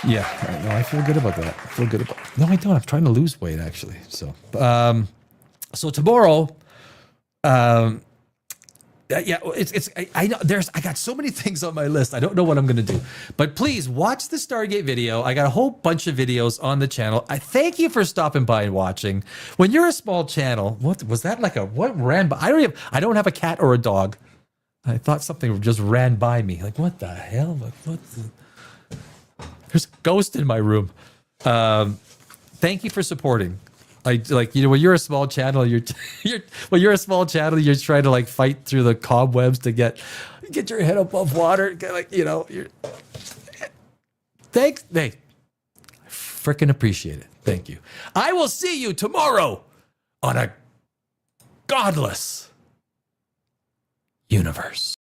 Yeah, no, I feel good about that. No, I don't. I'm trying to lose weight actually. So tomorrow, I know I got so many things on my list. I don't know what I'm going to do, but please watch the Stargate video. I got a whole bunch of videos on the channel. I thank you for stopping by and watching. When you're a small channel, what was that what ran by? I don't have a cat or a dog. I thought something just ran by me. What the hell? There's a ghost in my room. Thank you for supporting. When you're a small channel, you're trying to fight through the cobwebs to get your head above water. Thanks. Hey, I freaking appreciate it. Thank you. I will see you tomorrow on a godless universe.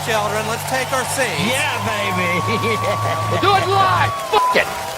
children, let's take our seats. Yeah, baby. We'll do it live. Fuck it.